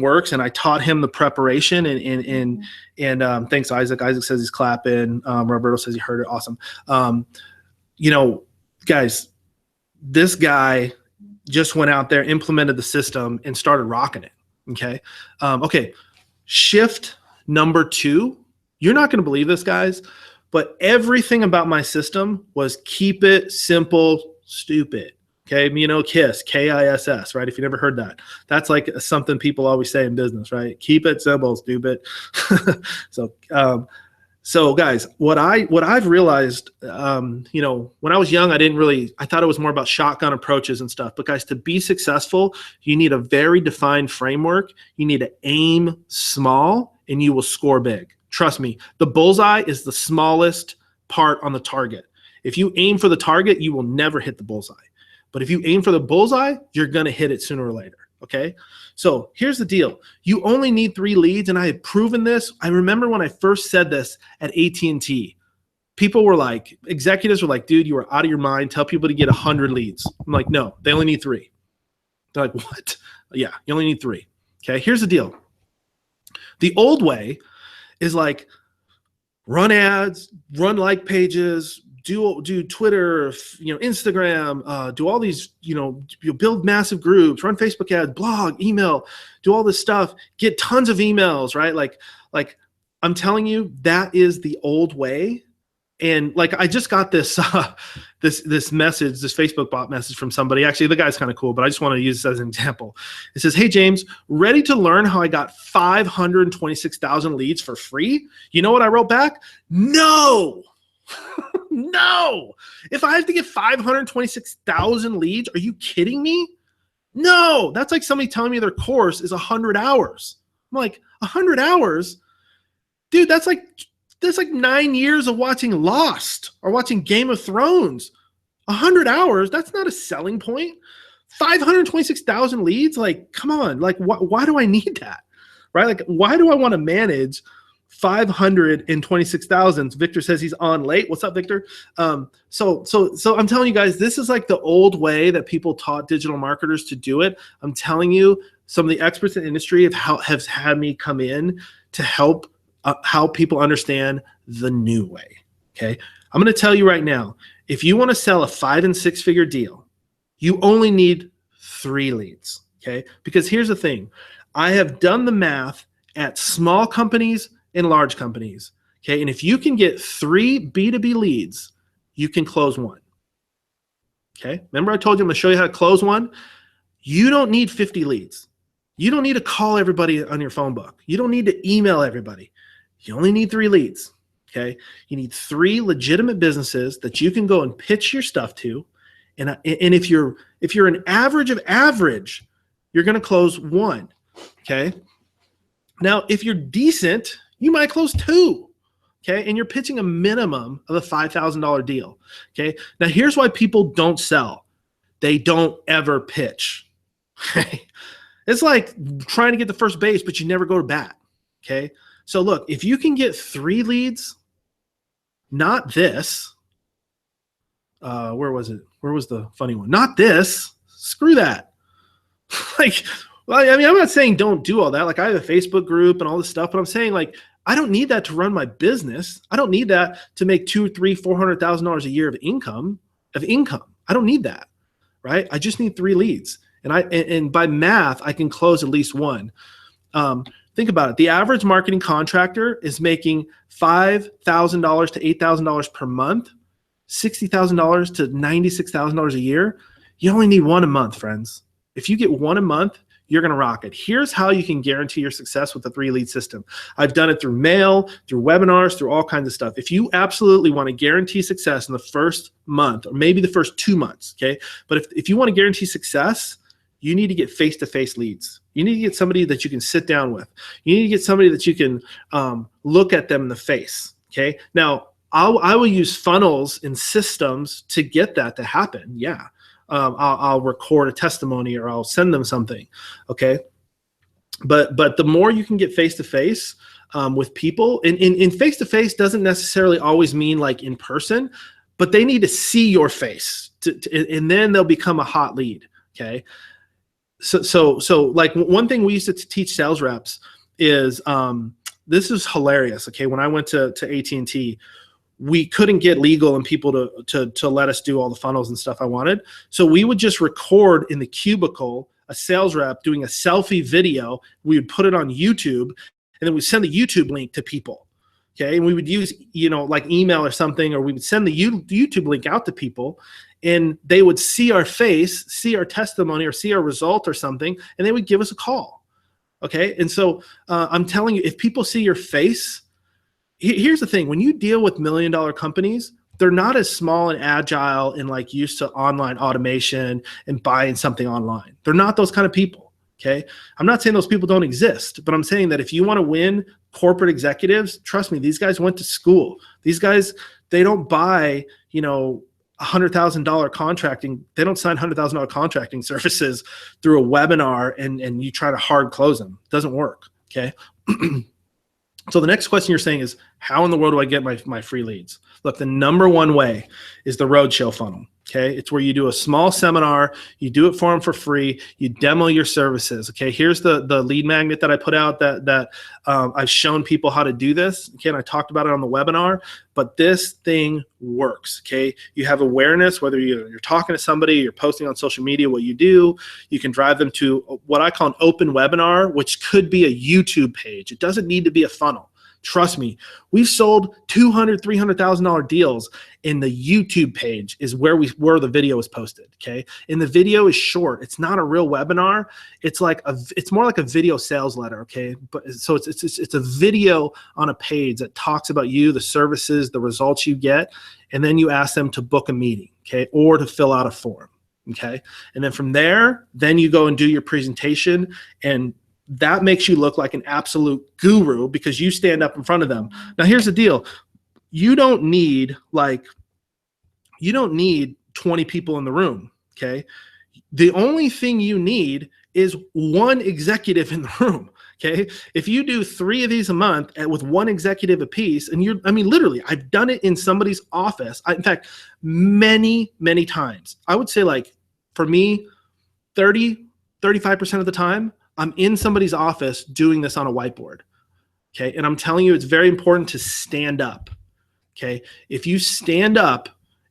works, and I taught him the preparation, and thanks, Isaac. Isaac says he's clapping. Roberto says he heard it. Awesome. You know, guys, this guy just went out there, implemented the system, and started rocking it. Okay. Okay. Shift number 2. You're not going to believe this, guys, but everything about my system was keep it simple, stupid. Okay. You know, KISS, KISS, right? If you never heard that, that's like something people always say in business, right? Keep it simple, stupid. So guys, what I've realized, you know, when I was young, I thought it was more about shotgun approaches and stuff. But guys, to be successful, you need a very defined framework. You need to aim small, and you will score big. Trust me, the bullseye is the smallest part on the target. If you aim for the target, you will never hit the bullseye. But if you aim for the bullseye, you're going to hit it sooner or later. Okay. So here's the deal. You only need 3 leads. And I have proven this. I remember when I first said this at AT&T, people were like, executives were like, dude, you are out of your mind. Tell people to get 100 leads. I'm like, no, they only need 3. They're like, what? Yeah, you only need 3. Okay. Here's the deal. The old way is like run ads, run like pages, do Twitter, you know, Instagram, do all these, you build massive groups, run Facebook ads, blog, email, do all this stuff, get tons of emails, right? Like I'm telling you, that is the old way. And like, I just got this, this message, this Facebook bot message from somebody. Actually, the guy's kind of cool, but I just want to use this as an example. It says, hey, James, ready to learn how I got 526,000 leads for free? You know what I wrote back? No. No. If I have to get 526,000 leads, are you kidding me? No. That's like somebody telling me their course is 100 hours. I'm like, 100 hours? Dude, that's like 9 years of watching Lost or watching Game of Thrones. 100 hours, that's not a selling point. 526,000 leads? Like, come on. Like, why do I need that? Right? Like, why do I want to manage 526,000? Victor says he's on late. What's up, Victor? So I'm telling you guys, this is like the old way that people taught digital marketers to do it. I'm telling you, some of the experts in the industry have had me come in to help how people understand the new way. Okay. I'm going to tell you right now, if you want to sell a 5- and 6-figure deal, you only need 3 leads. Okay. Because here's the thing. I have done the math at small companies and large companies. Okay. And if you can get 3 B2B leads, you can close 1. Okay. Remember I told you I'm going to show you how to close 1. You don't need 50 leads. You don't need to call everybody on your phone book. You don't need to email everybody. You only need 3 leads. Okay. You need 3 legitimate businesses that you can go and pitch your stuff to. And if you're an average of average, you're going to close 1. Okay. Now, if you're decent, you might close 2. Okay. And you're pitching a minimum of a $5,000 deal. Okay. Now, here's why people don't sell. They don't ever pitch. Okay. It's like trying to get the first base, but you never go to bat. Okay. So look, if you can get 3 leads, not this. Where was it? Where was the funny one? Not this. Screw that. Like, well, I mean, I'm not saying don't do all that. Like, I have a Facebook group and all this stuff, but I'm saying, like, I don't need that to run my business. I don't need that to make $200,000, $300,000, $400,000 a year of income. I don't need that, right? I just need 3 leads, and by math, I can close at least 1. Think about it. The average marketing contractor is making $5,000 to $8,000 per month, $60,000 to $96,000 a year. You only need 1 a month, friends. If you get 1 a month, you're going to rock it. Here's how you can guarantee your success with the 3 lead system. I've done it through mail, through webinars, through all kinds of stuff. If you absolutely want to guarantee success in the first month, or maybe the first 2 months, okay? But if you want to guarantee success, you need to get face-to-face leads. You need to get somebody that you can sit down with. You need to get somebody that you can look at them in the face, okay? Now, I will use funnels and systems to get that to happen, yeah. I'll record a testimony or I'll send them something, okay? But the more you can get face-to-face with people, and face-to-face doesn't necessarily always mean like in person, but they need to see your face, and then they'll become a hot lead, okay? So like one thing we used to teach sales reps is, this is hilarious, okay? When I went to AT&T, we couldn't get legal and people to let us do all the funnels and stuff I wanted. So we would just record in the cubicle a sales rep doing a selfie video. We would put it on YouTube, and then we send the YouTube link to people. Okay. And we would use, like email or something, or we would send the YouTube link out to people, and they would see our face, see our testimony, or see our result or something, and they would give us a call. Okay. And so I'm telling you, if people see your face, here's the thing. When you deal with $1 million companies, they're not as small and agile and like used to online automation and buying something online. They're not those kind of people, okay? I'm not saying those people don't exist, but I'm saying that if you want to win corporate executives, trust me, these guys went to school. These guys, they don't buy, $100,000 contracting. They don't sign $100,000 contracting services through a webinar and you try to hard close them. It doesn't work, okay? So the next question you're saying is, how in the world do I get my free leads? Look, the number one way is the roadshow funnel. Okay, it's where you do a small seminar, you do it for them for free, you demo your services. Okay, here's the lead magnet that I put out that I've shown people how to do this. Okay, and I talked about it on the webinar, but this thing works. Okay, you have awareness, whether you're talking to somebody, you're posting on social media what you do, you can drive them to what I call an open webinar, which could be a YouTube page. It doesn't need to be a funnel. Trust me, we've sold $200,000, $300,000 deals, and the YouTube page is where the video is posted. Okay, and the video is short. It's not a real webinar. It's more like a video sales letter. Okay, but so it's a video on a page that talks about you, the services, the results you get, and then you ask them to book a meeting. Okay, or to fill out a form. Okay, and then from there, then you go and do your presentation, and that makes you look like an absolute guru because you stand up in front of them. Now, here's the deal. You don't need 20 people in the room, okay? The only thing you need is one executive in the room, okay? If you do 3 of these a month with one executive a piece, and literally, I've done it in somebody's office. In fact, many, many times. I would say, like, for me, 35% of the time, I'm in somebody's office doing this on a whiteboard, okay? And I'm telling you, it's very important to stand up, okay? If you stand up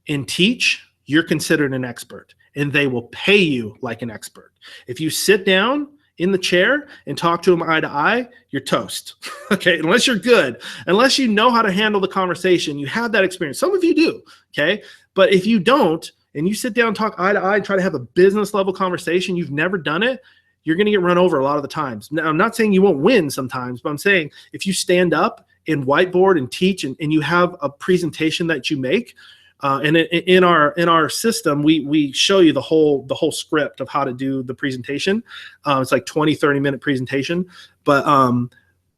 and teach, you're considered an expert, and they will pay you like an expert. If you sit down in the chair and talk to them eye to eye, you're toast. Okay, unless you're good, unless you know how to handle the conversation, you have that experience. Some of you do, okay? But if you don't, and you sit down and talk eye to eye and try to have a business level conversation, you've never done it, you're going to get run over a lot of the times. Now, I'm not saying you won't win sometimes, but I'm saying if you stand up and whiteboard and teach and you have a presentation that you make, and in our system, we show you the whole script of how to do the presentation. It's like 20, 30-minute presentation. But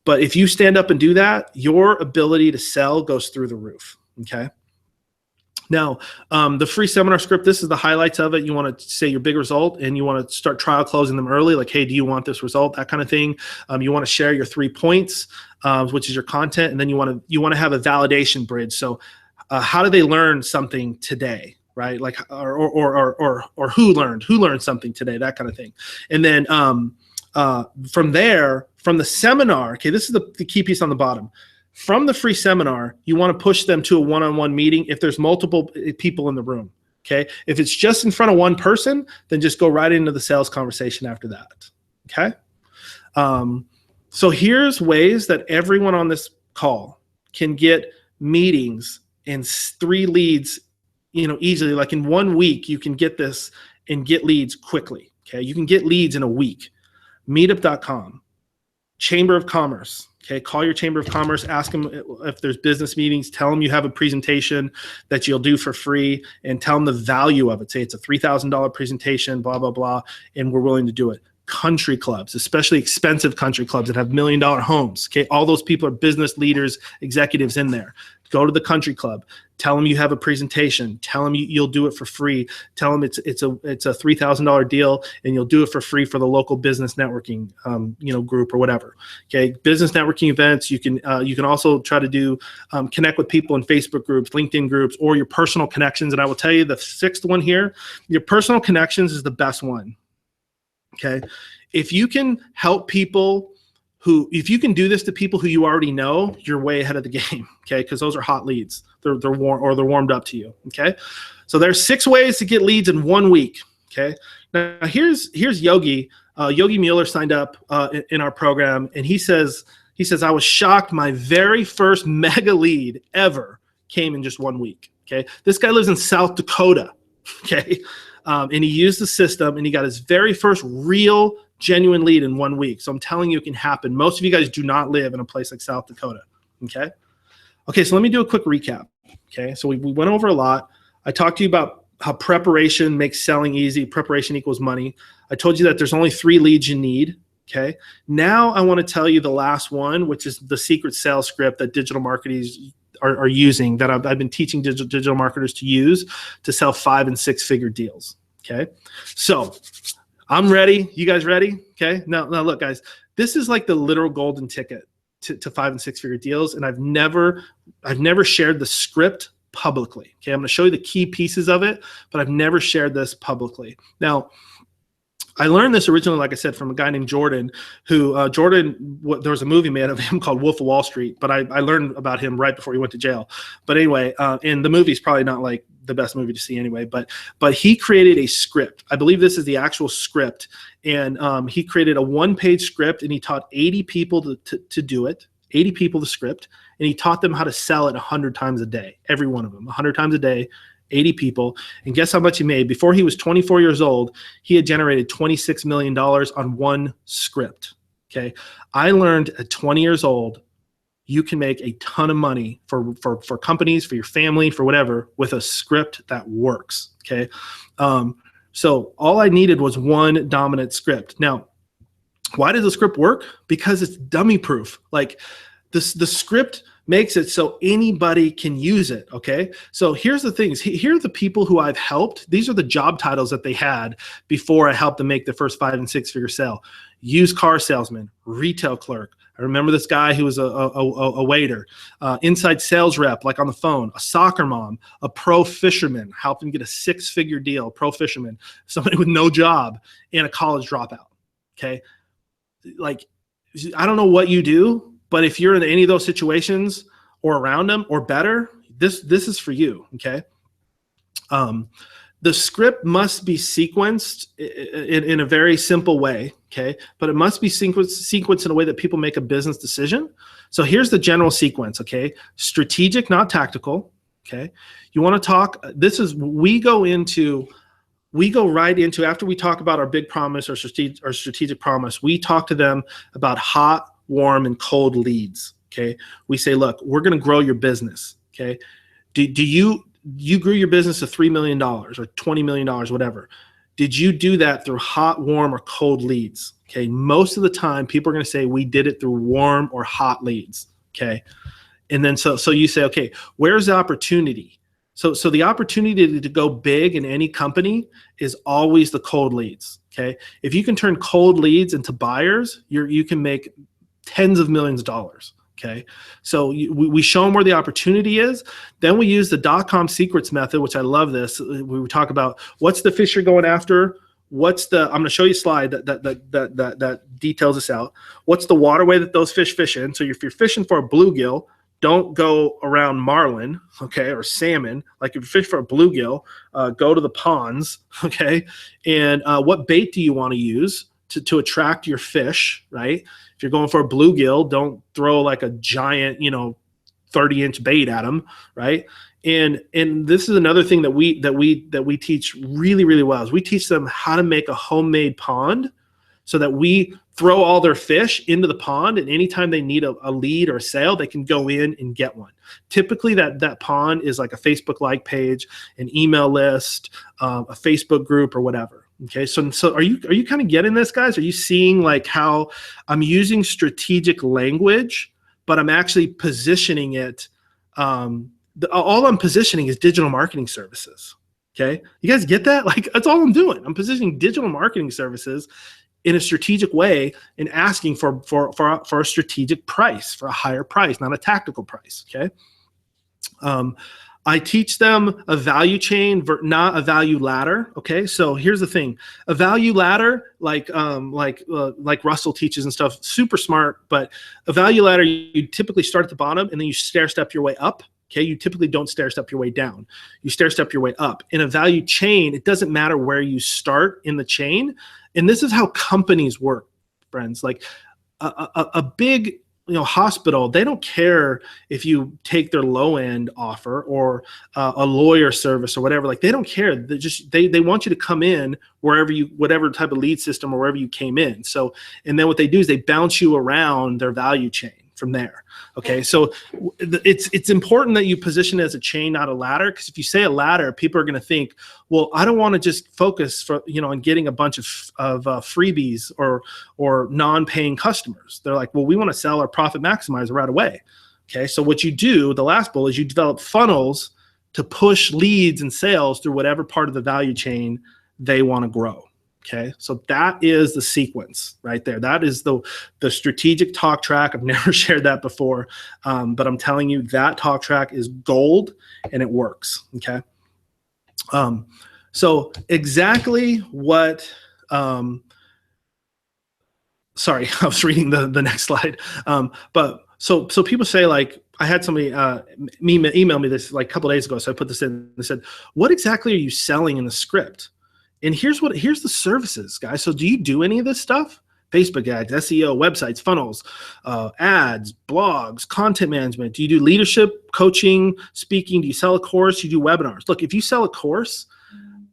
if you stand up and do that, your ability to sell goes through the roof, okay? Now, the free seminar script, this is the highlights of it. You want to say your big result, and you want to start trial closing them early, like, hey, do you want this result? That kind of thing. You want to share your 3 points, which is your content, and then you want to have a validation bridge. So how do they learn something today, right? Like, or who learned something today, that kind of thing. And then from there, from the seminar, okay, this is the key piece on the bottom. From the free seminar, you want to push them to a one-on-one meeting if there's multiple people in the room, okay? If it's just in front of one person, then just go right into the sales conversation after that, okay? So here's ways that everyone on this call can get meetings and 3 leads, easily. Like in 1 week, you can get this and get leads quickly, okay? You can get leads in a week. Meetup.com, Chamber of Commerce. Okay, call your Chamber of Commerce, ask them if there's business meetings, tell them you have a presentation that you'll do for free, and tell them the value of it. Say it's a $3,000 presentation, blah, blah, blah, and we're willing to do it. Country clubs, especially expensive country clubs that have $1 million homes. Okay, all those people are business leaders, executives in there. Go to the country club. Tell them you have a presentation. Tell them you'll do it for free. Tell them it's a $3,000 deal, and you'll do it for free for the local business networking group or whatever. Okay, business networking events. You can also try to do connect with people in Facebook groups, LinkedIn groups, or your personal connections. And I will tell you the 6th one here. Your personal connections is the best one. Okay, if you can help people if you can do this to people who you already know, you're way ahead of the game, okay? Because those are hot leads. They're warm, or they're warmed up to you, okay? So there's 6 ways to get leads in 1 week, okay? Now here's Yogi. Yogi Mueller signed up in our program, and he says, I was shocked my very first mega lead ever came in just 1 week, okay? This guy lives in South Dakota, okay? And he used the system, and he got his very first real genuine lead in 1 week. So I'm telling you, it can happen. Most of you guys do not live in a place like South Dakota. Okay. Okay. So let me do a quick recap. Okay. So we went over a lot. I talked to you about how preparation makes selling easy. Preparation equals money. I told you that there's only 3 leads you need. Okay. Now I want to tell you the last one, which is the secret sales script that digital marketers are using, that I've been teaching digital marketers to use to sell 5- and 6-figure deals. Okay. So I'm ready. You guys ready? Okay. Now look, guys, this is like the literal golden ticket to 5- and 6-figure deals. And I've never shared the script publicly. Okay. I'm going to show you the key pieces of it, but I've never shared this publicly. Now, I learned this originally, like I said, from a guy named Jordan, who there was a movie made of him called Wolf of Wall Street, but I learned about him right before he went to jail. But anyway, and the movie's probably not like the best movie to see anyway, but he created a script. I believe this is the actual script. And he created a 1-page script, and he taught 80 people to do it, 80 people the script, and he taught them how to sell it 100 times a day, every one of them, 100 times a day, 80 people. And guess how much he made? Before he was 24 years old, he had generated $26 million on 1 script. Okay. I learned at 20 years old, you can make a ton of money for companies, for your family, for whatever, with a script that works. Okay. So all I needed was 1 dominant script. Now, why does the script work? Because it's dummy proof. Like the script makes it so anybody can use it, okay? So here's the things. Here are the people who I've helped. These are the job titles that they had before I helped them make their first 5- and 6-figure sale. Used car salesman, retail clerk. I remember this guy who was a waiter, inside sales rep, like on the phone, a soccer mom, a pro fisherman, helped him get a 6-figure deal, pro fisherman, somebody with no job, and a college dropout, okay? Like, I don't know what you do, but if you're in any of those situations or around them or better, this is for you, okay? The script must be sequenced in a very simple way, okay? But it must be sequenced in a way that people make a business decision. So here's the general sequence, okay? Strategic, not tactical, okay? You want to talk, we go right into, after we talk about our big promise or strategic promise, we talk to them about hot, warm, and cold leads, okay? We say, look, we're going to grow your business, okay? Do you grew your business to $3 million or $20 million, whatever. Did you do that through hot, warm, or cold leads? Okay. Most of the time, people are going to say we did it through warm or hot leads. Okay. And then so you say, okay, where's the opportunity? So the opportunity to go big in any company is always the cold leads. Okay. If you can turn cold leads into buyers, you can make tens of millions of dollars. Okay, so we show them where the opportunity is. Then we use the .com secrets method, which I love this. We talk about what's the fish you're going after. I'm going to show you a slide that details this out. What's the waterway that those fish fish in? So if you're fishing for a bluegill, don't go around marlin, okay, or salmon. Like if you fish for a bluegill, go to the ponds, okay. And what bait do you want to use to attract your fish, right? If you're going for a bluegill, don't throw like a giant, 30-inch bait at them, right? And this is another thing that we teach really, really well is we teach them how to make a homemade pond so that we throw all their fish into the pond, and anytime they need a lead or a sale, they can go in and get one. Typically that pond is like a Facebook like page, an email list, a Facebook group, or whatever. Okay, so are you kind of getting this, guys? Are you seeing like how I'm using strategic language, but I'm actually positioning it? All I'm positioning is digital marketing services. Okay, you guys get that? Like that's all I'm doing. I'm positioning digital marketing services in a strategic way and asking for a strategic price, for a higher price, not a tactical price. Okay. I teach them a value chain, not a value ladder. Okay, so here's the thing: a value ladder, like Russell teaches and stuff, super smart. But a value ladder, you typically start at the bottom and then you stair step your way up. Okay, you typically don't stair step your way down. You stair step your way up. In a value chain, it doesn't matter where you start in the chain, and this is how companies work, friends. Like a big hospital, they don't care if you take their low end offer or a lawyer service or whatever. Like they don't care. They want you to come in whatever type of lead system or wherever you came in. So, and then what they do is they bounce you around their value chain from there. Okay, so it's important that you position it as a chain, not a ladder. Because if you say a ladder, people are going to think, well, I don't want to just focus on getting a bunch of freebies or non-paying customers. They're like, well, we want to sell our profit maximizer right away. Okay, so what you do, the last bullet, is you develop funnels to push leads and sales through whatever part of the value chain they want to grow. Okay, so that is the sequence right there. That is the strategic talk track. I've never shared that before, but I'm telling you that talk track is gold and it works. Okay, so exactly what. Sorry, I was reading the next slide. But so people say, like, I had somebody email me this like a couple of days ago. So I put this in. They said, "What exactly are you selling in the script?" And here's the services, guys. So do you do any of this stuff? Facebook ads, SEO, websites, funnels, ads, blogs, content management. Do you do leadership, coaching, speaking? Do you sell a course? Do you do webinars? Look, if you sell a course,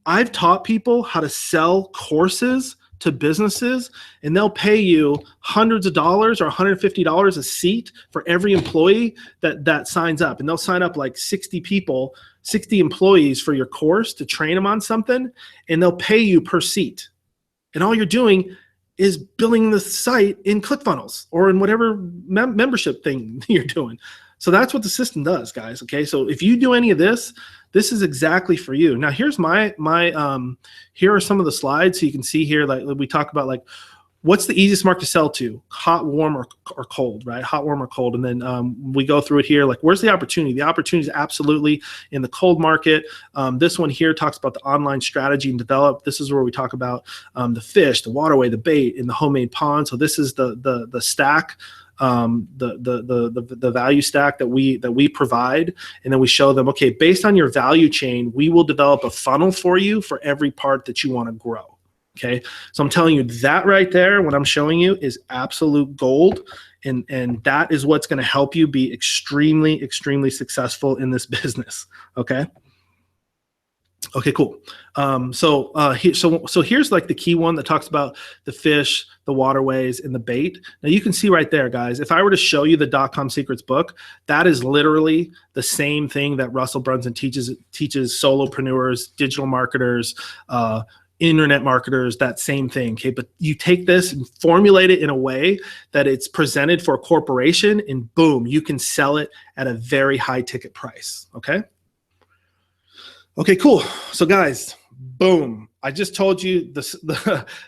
I've taught people how to sell courses to businesses, and they'll pay you hundreds of dollars or $150 a seat for every employee that signs up. And they'll sign up like 60 people, 60 employees for your course to train them on something, and they'll pay you per seat. And all you're doing is building the site in ClickFunnels or in whatever membership thing you're doing. So that's what the system does, guys. Okay, so if you do any of this, this is exactly for you. Now, here's here are some of the slides. So you can see here, like we talk about, like, what's the easiest market to sell to? Hot, warm, or cold, right? Hot, warm, or cold. And then we go through it here. Like, where's the opportunity? The opportunity is absolutely in the cold market. This one here talks about the online strategy and develop. This is where we talk about the fish, the waterway, the bait, and the homemade pond. So this is the stack the value stack that we provide, and then we show them, okay, based on your value chain, we will develop a funnel for you for every part that you want to grow. Okay, so I'm telling you that right there, what I'm showing you is absolute gold, and that is what's going to help you be extremely successful in this business. Okay. Okay, cool. So here's like the key one that talks about the fish, the waterways, and the bait. Now you can see right there, guys, if I were to show you the .com Secrets book, that is literally the same thing that Russell Brunson teaches solopreneurs, digital marketers, internet marketers, that same thing. Okay, but you take this and formulate it in a way that it's presented for a corporation, and boom, you can sell it at a very high ticket price. Okay. Okay, cool. So guys, boom. I just told you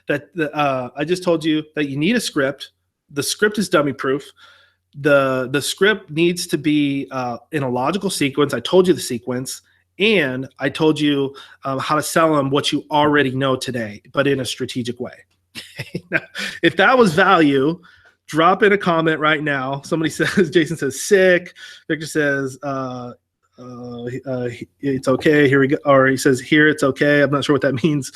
I just told you that you need a script. The script is dummy proof. The script needs to be in a logical sequence. I told you the sequence, and I told you how to sell them what you already know today, but in a strategic way. Now, if that was value, drop in a comment right now. Somebody says, Jason says, sick. Victor says, it's okay. Here we go. Or he says, here it's okay. I'm not sure what that means.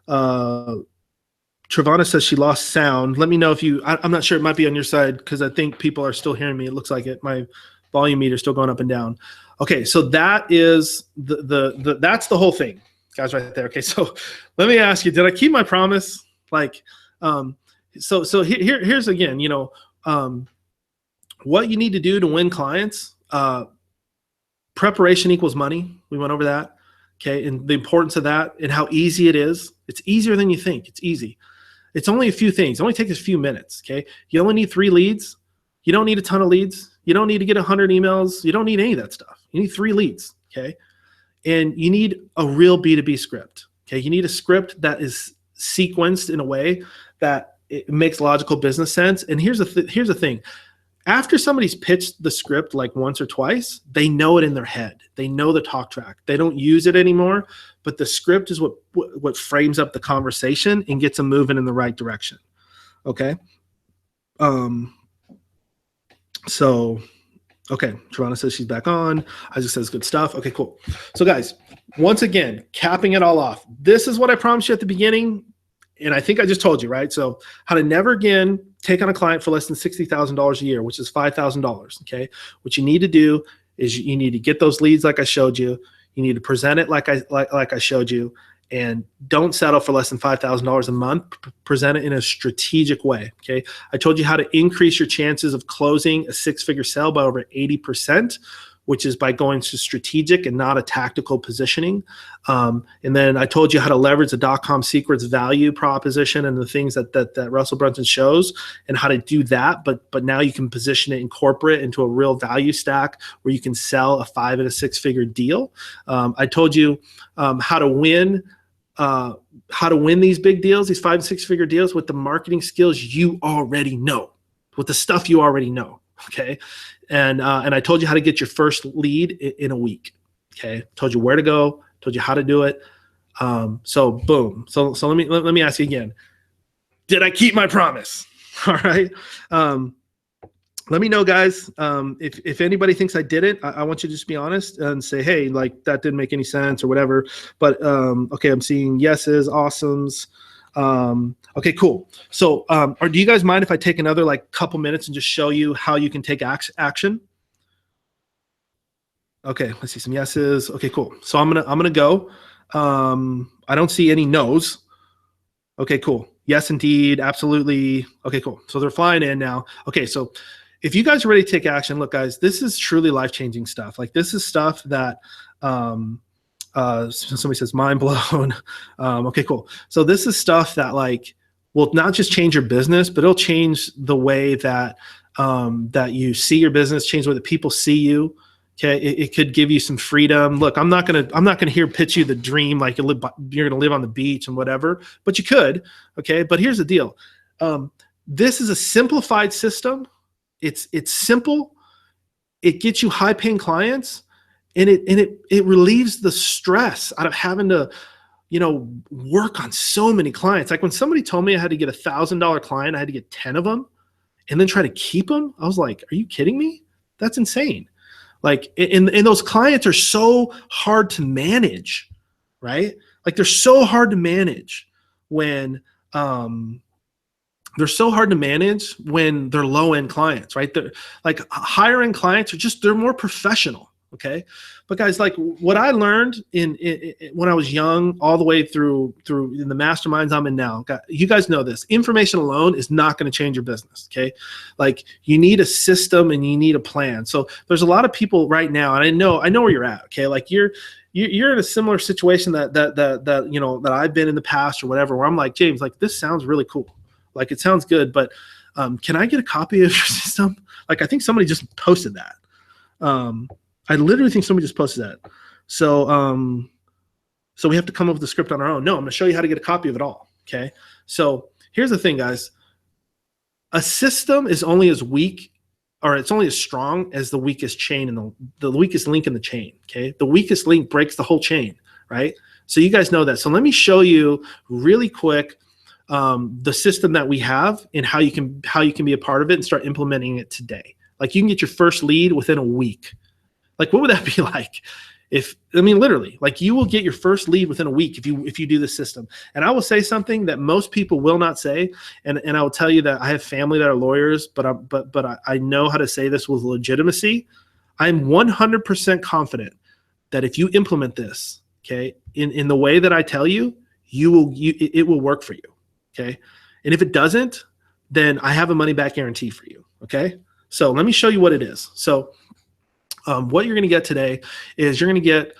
Travana says she lost sound. Let me know if I'm not sure. It might be on your side because I think people are still hearing me. It looks like it. My volume meter is still going up and down. Okay, so that is that's the whole thing, guys, right there. Okay, so let me ask you: did I keep my promise? Like, so here's again, what you need to do to win clients. Preparation equals money. We went over that. Okay. And the importance of that and how easy it is. It's easier than you think. It's easy. It's only a few things. It only takes a few minutes. Okay. You only need 3 leads. You don't need a ton of leads. You don't need to get 100 emails. You don't need any of that stuff. You need 3 leads. Okay. And you need a real B2B script. Okay. You need a script that is sequenced in a way that it makes logical business sense. And here's the thing. After somebody's pitched the script like once or twice, they know it in their head. They know the talk track. They don't use it anymore, but the script is what frames up the conversation and gets them moving in the right direction. Okay. So, okay. Toronto says she's back on. Isaac says good stuff. Okay, cool. So guys, once again, capping it all off. This is what I promised you at the beginning. And I think I just told you, right? So how to never again take on a client for less than $60,000 a year, which is $5,000, okay? What you need to do is you need to get those leads like I showed you. You need to present it like I showed you, and don't settle for less than $5,000 a month. Present it in a strategic way, okay? I told you how to increase your chances of closing a 6-figure sale by over 80%, which is by going to strategic and not a tactical positioning. And then I told you how to leverage the .com Secrets value proposition and the things that Russell Brunson shows, and how to do that. But now you can position it, incorporate it into a real value stack where you can sell a 5- and 6-figure deal. I told you how to win these big deals, these 5- and 6-figure deals, with the marketing skills you already know, with the stuff you already know. Okay. And I told you how to get your first lead in a week. Okay. Told you where to go, told you how to do it. So boom. So let me ask you again. Did I keep my promise? All right. Let me know, guys. If anybody thinks I didn't, I want you to just be honest and say, hey, like that didn't make any sense or whatever. But okay, I'm seeing yeses, awesomes. Okay, cool. So, or do you guys mind if I take another like couple minutes and just show you how you can take action? Okay, let's see some yeses. Okay, cool. So I'm gonna go. I don't see any no's. Okay, cool. Yes, indeed, absolutely. Okay, cool. So they're flying in now. Okay, so if you guys are ready to take action, look, guys, this is truly life-changing stuff. Like this is stuff that somebody says mind blown. Okay, cool. So this is stuff that like will not just change your business, but it'll change the way that that you see your business, change the way that people see you. Okay, it could give you some freedom. Look, I'm not gonna here pitch you the dream like you're gonna live on the beach and whatever, but you could. Okay, but here's the deal. This is a simplified system. It's simple. It gets you high-paying clients. And it relieves the stress out of having to, work on so many clients. Like when somebody told me I had to get $1,000 client, I had to get 10 of them, and then try to keep them. I was like, are you kidding me? That's insane. Like, and those clients are so hard to manage, right? Like they're so hard to manage when they're low end clients, right? They're like higher end clients they're more professional. Okay. But guys, like what I learned in when I was young, all the way through in the masterminds I'm in now, you guys know this, information alone is not going to change your business. Okay. Like you need a system and you need a plan. So there's a lot of people right now, and I know where you're at. Okay. Like you're in a similar situation that you know, that I've been in the past or whatever, where I'm like, James, like this sounds really cool. Like it sounds good, but can I get a copy of your system? Like I think somebody just posted that. I literally think somebody just posted that. So so we have to come up with a script on our own. No, I'm going to show you how to get a copy of it all. Okay. So here's the thing, guys. A system is only as weak, or it's only as strong as the weakest chain in the weakest link in the chain. Okay. The weakest link breaks the whole chain, right? So you guys know that. So let me show you really quick the system that we have and how you can be a part of it and start implementing it today. Like you can get your first lead within a week. Like what would that be like? Literally, like you will get your first lead within a week if you do this system. And I will say something that most people will not say, and I will tell you that I have family that are lawyers, but I know how to say this with legitimacy. I'm 100% confident that if you implement this, okay, in the way that I tell you, it will work for you. Okay. And if it doesn't, then I have a money back guarantee for you. Okay. So let me show you what it is. So what you're going to get today is you're going to get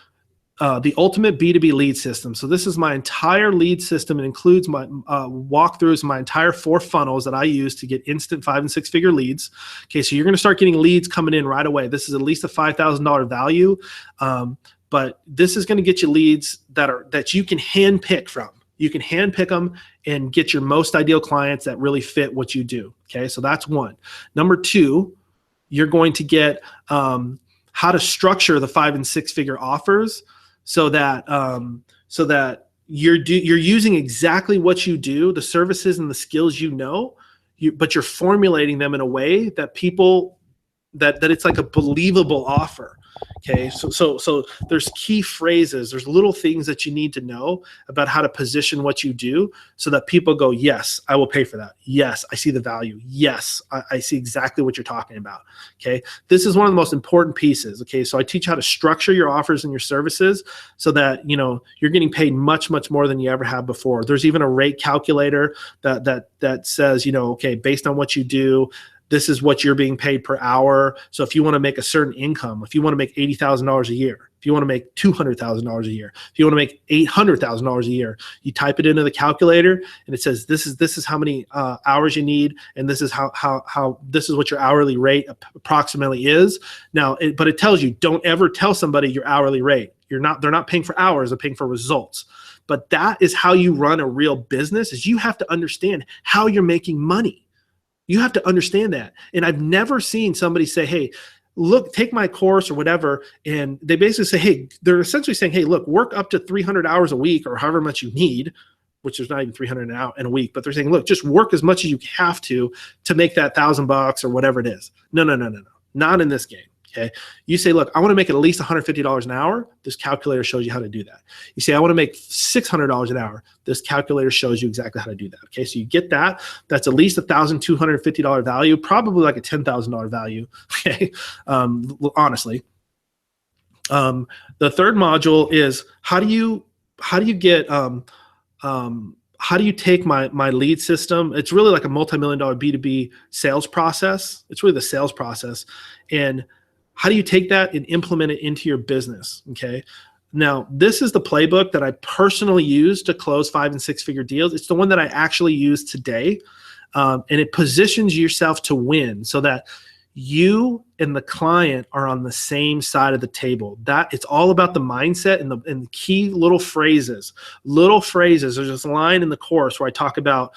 the ultimate B2B lead system. So this is my entire lead system. It includes my walkthroughs, my entire 4 funnels that I use to get instant 5- and 6-figure leads. Okay. So you're going to start getting leads coming in right away. This is at least a $5,000 value. But this is going to get you leads that you can hand pick from. You can hand pick them and get your most ideal clients that really fit what you do. Okay, so that's one. Number 2, you're going to get how to structure the 5- and 6-figure offers so that you're using exactly what you do, the services and the skills you know, but you're formulating them in a way that that it's like a believable offer. Okay, so there's key phrases, there's little things that you need to know about how to position what you do so that people go, yes, I will pay for that. Yes, I see the value. Yes, I see exactly what you're talking about. Okay, this is one of the most important pieces. Okay, so I teach how to structure your offers and your services so that you're getting paid much more than you ever have before. There's even a rate calculator that says, okay, based on what you do, this is what you're being paid per hour. So if you want to make a certain income, if you want to make $80,000 a year, if you want to make $200,000 a year, if you want to make $800,000 a year, you type it into the calculator and it says, this is how many hours you need. And this is how this is what your hourly rate approximately is. Now, but it tells you, don't ever tell somebody your hourly rate. They're not paying for hours, they're paying for results. But that is how you run a real business, is you have to understand how you're making money. You have to understand that. And I've never seen somebody say, hey, look, take my course or whatever. And they basically say, hey, they're essentially saying, hey, look, work up to 300 hours a week or however much you need, which is not even 300 in a week. But they're saying, look, just work as much as you have to make that $1,000 or whatever it is. No. Not in this game. Okay. You say, look, I want to make at least $150 an hour. This calculator shows you how to do that. You say, I want to make $600 an hour. This calculator shows you exactly how to do that. Okay. So you get that. That's at least $1,250 value, probably like a $10,000 value. Okay. Honestly. The third module is how do you take my lead system? It's really like a multi-million-dollar B2B sales process. It's really the sales process. And how do you take that and implement it into your business? Okay. Now, this is the playbook that I personally use to close 5- and 6-figure deals. It's the one that I actually use today. And it positions yourself to win so that you and the client are on the same side of the table. That it's all about the mindset and the key little phrases. There's this line in the course where I talk about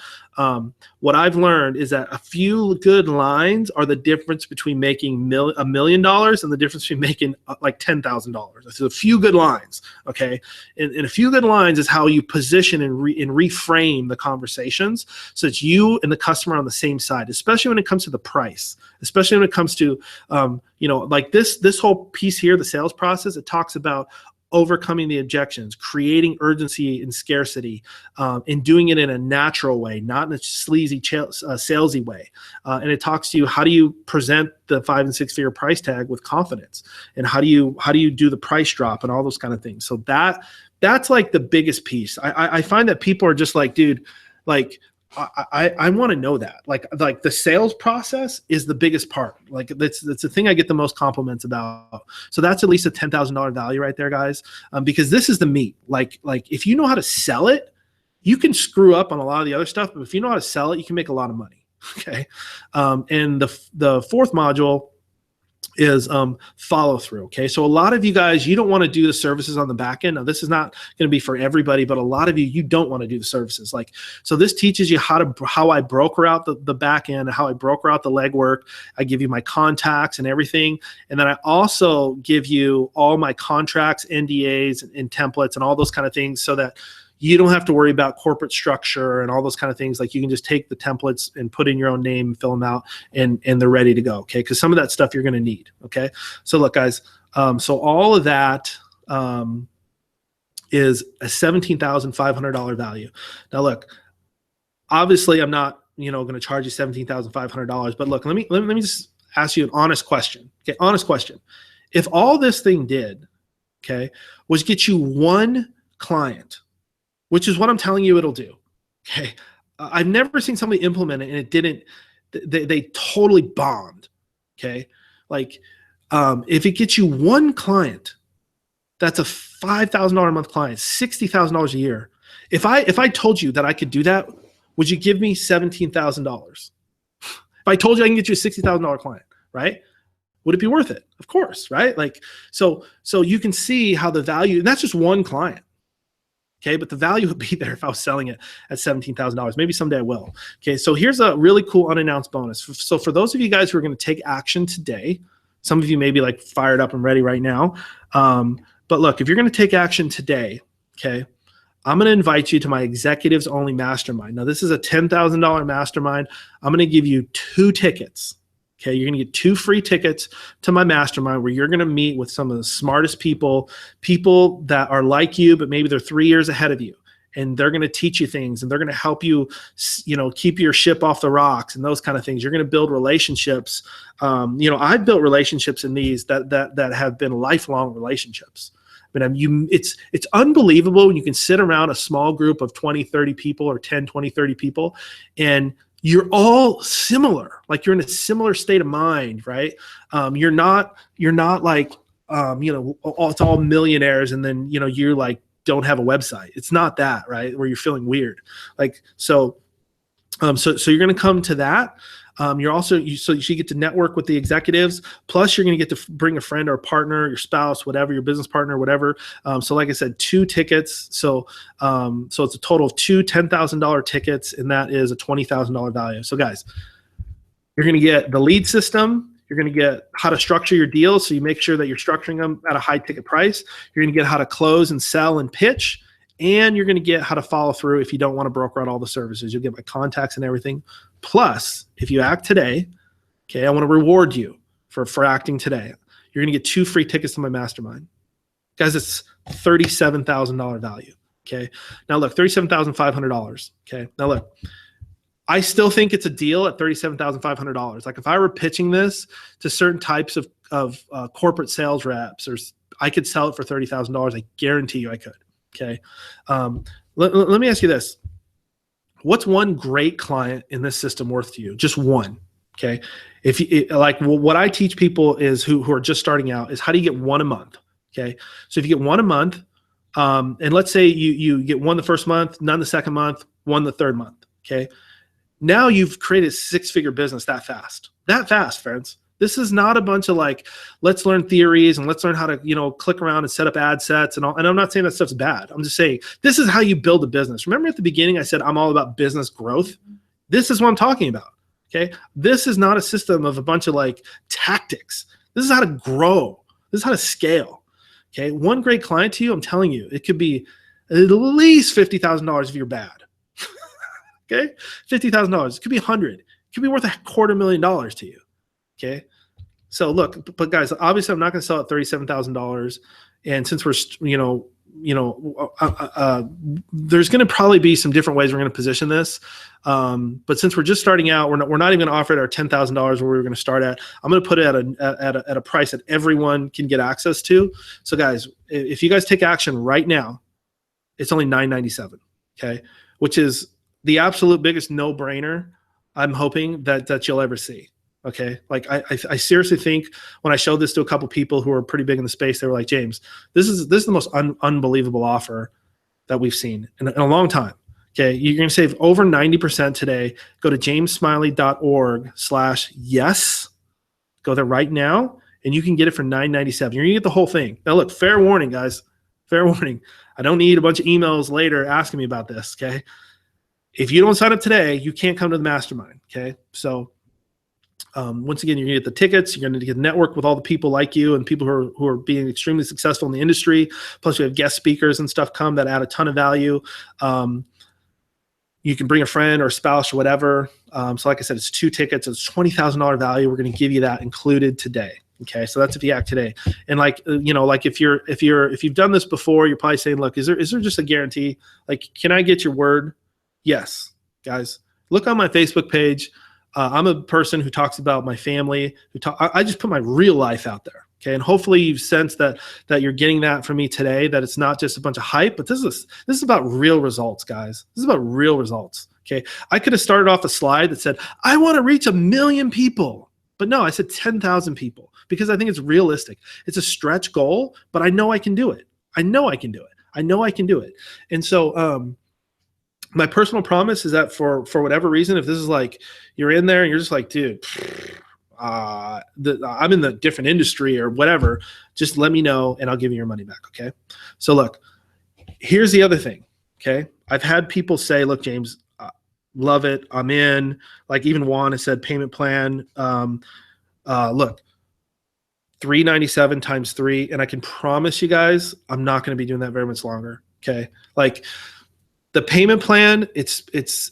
what I've learned is that a few good lines are the difference between making $1 million and the difference between making like $10,000. So a few good lines, okay? And a few good lines is how you position and reframe the conversations so that you and the customer are on the same side, especially when it comes to the price, especially when it comes to, like this whole piece here, the sales process, it talks about overcoming the objections, creating urgency and scarcity, and doing it in a natural way, not in a sleazy, salesy way. And it talks to you, how do you present the 5 and 6 figure price tag with confidence? And how do you do the price drop and all those kind of things? So that's like the biggest piece. I find that people are just like, dude, like, I want to know that. Like the sales process is the biggest part. Like that's the thing I get the most compliments about. So that's at least a $10,000 value right there, guys. Because this is the meat. Like if you know how to sell it, you can screw up on a lot of the other stuff. But if you know how to sell it, you can make a lot of money. Okay. And the fourth module is follow through. Okay. So a lot of you guys, you don't want to do the services on the back end. Now, this is not going to be for everybody, but a lot of you don't want to do the services. So this teaches you how I broker out the back end, how I broker out the legwork. I give you my contacts and everything. And then I also give you all my contracts, NDAs and templates and all those kind of things so that you don't have to worry about corporate structure and all those kind of things. Like you can just take the templates and put in your own name, fill them out, and they're ready to go. Okay. Because some of that stuff you're going to need. Okay. So look, guys, so all of that is a $17,500 value. Now look, obviously I'm not, going to charge you $17,500, but look, let me just ask you an honest question. Okay. Honest question. If all this thing did, okay, was get you one client, which is what I'm telling you it'll do. Okay. I've never seen somebody implement it and it didn't, they totally bombed. Okay. Like, if it gets you one client, that's a $5,000 a month client, $60,000 a year. If I told you that I could do that, would you give me $17,000? If I told you I can get you a $60,000 client, right? Would it be worth it? Of course, right? Like, so you can see how the value, and that's just one client. Okay, but the value would be there if I was selling it at $17,000. Maybe someday I will. Okay, so here's a really cool unannounced bonus. So for those of you guys who are going to take action today, some of you may be like fired up and ready right now. But look, if you're going to take action today, okay, I'm going to invite you to my executives only mastermind. Now, this is a $10,000 mastermind. I'm going to give you 2 tickets. Okay, you're going to get 2 free tickets to my mastermind where you're going to meet with some of the smartest people that are like you, but maybe they're 3 years ahead of you. And they're going to teach you things and they're going to help you, keep your ship off the rocks and those kind of things. You're going to build relationships. I've built relationships in these that have been lifelong relationships. I mean, it's unbelievable when you can sit around a small group of 20, 30 people or 10, 20, 30 people and you're all similar. Like you're in a similar state of mind, right? You're not like, it's all millionaires and then, you're like, don't have a website. It's not that, right? Where you're feeling weird. Like, so you're going to come to that. You're also, so you get to network with the executives, plus you're going to get to bring a friend or a partner, your spouse, whatever, your business partner, whatever. So like I said, 2 tickets. So it's a total of 2 $10,000 tickets, and that is a $20,000 value. So guys, you're going to get the lead system. You're going to get how to structure your deals. So you make sure that you're structuring them at a high ticket price. You're going to get how to close and sell and pitch. And you're going to get how to follow through if you don't want to broker out all the services. You'll get my contacts and everything. Plus, if you act today, okay, I want to reward you for acting today. You're going to get 2 free tickets to my mastermind. Guys, it's $37,000 value, okay? Now, look, $37,500, okay? Now, look, I still think it's a deal at $37,500. Like if I were pitching this to certain types of corporate sales reps, I could sell it for $30,000. I guarantee you I could. Okay. Let me ask you this. What's one great client in this system worth to you? Just one. Okay. What I teach people is who are just starting out is how do you get 1 a month? Okay. So if you get 1 a month, and let's say you get 1 the first month, none the second month, 1 the third month. Okay. Now you've created a 6-figure business that fast, friends. This is not a bunch of like, let's learn theories and let's learn how to, you know, click around and set up ad sets and all. And I'm not saying that stuff's bad. I'm just saying this is how you build a business. Remember at the beginning, I said, I'm all about business growth. This is what I'm talking about. Okay. This is not a system of a bunch of like tactics. This is how to grow. This is how to scale. Okay. One great client to you, I'm telling you, it could be at least $50,000 if you're bad. Okay. $50,000. It could be 100. It could be worth $250,000 to you. Okay. So look, but guys, obviously I'm not going to sell at $37,000. And since we're, there's going to probably be some different ways we're going to position this. But since we're just starting out, we're not even going to offer it at $10,000 where we were going to start at. I'm going to put it at a price that everyone can get access to. So guys, if you guys take action right now, it's only $997. Okay. Which is the absolute biggest no-brainer I'm hoping that you'll ever see. Okay. Like I seriously think when I showed this to a couple people who are pretty big in the space, they were like, James, this is the most unbelievable offer that we've seen in a long time. Okay. You're going to save over 90% today. Go to jamessmiley.org/yes. Go there right now and you can get it for $997. You're going to get the whole thing. Now look, fair warning, guys, fair warning. I don't need a bunch of emails later asking me about this. Okay. If you don't sign up today, you can't come to the mastermind. Okay. So, once again, you're going to get the tickets. You're going to get network with all the people like you and people who are being extremely successful in the industry. Plus, we have guest speakers and stuff come that add a ton of value. You can bring a friend or a spouse or whatever. So, like I said, it's 2 tickets. It's $20,000 value. We're going to give you that included today. Okay, so that's if you act today. And like like if you've done this before, you're probably saying, look, is there just a guarantee? Like, can I get your word? Yes, guys. Look on my Facebook page. I'm a person who talks about my family. I just put my real life out there. Okay, and hopefully you've sensed that you're getting that from me today. That it's not just a bunch of hype, but this is about real results, guys. This is about real results. Okay, I could have started off a slide that said I want to reach 1 million people, but no, I said 10,000 people because I think it's realistic. It's a stretch goal, but I know I can do it. I know I can do it. And so, my personal promise is that for whatever reason, if this is like you're in there and you're just like, dude, I'm in the different industry or whatever, just let me know and I'll give you your money back. Okay. So look, here's the other thing. Okay. I've had people say, look, James, love it. I'm in. Like even Juan has said payment plan. Look, $397 times 3. And I can promise you guys, I'm not going to be doing that very much longer. Okay. Like, the payment plan, it's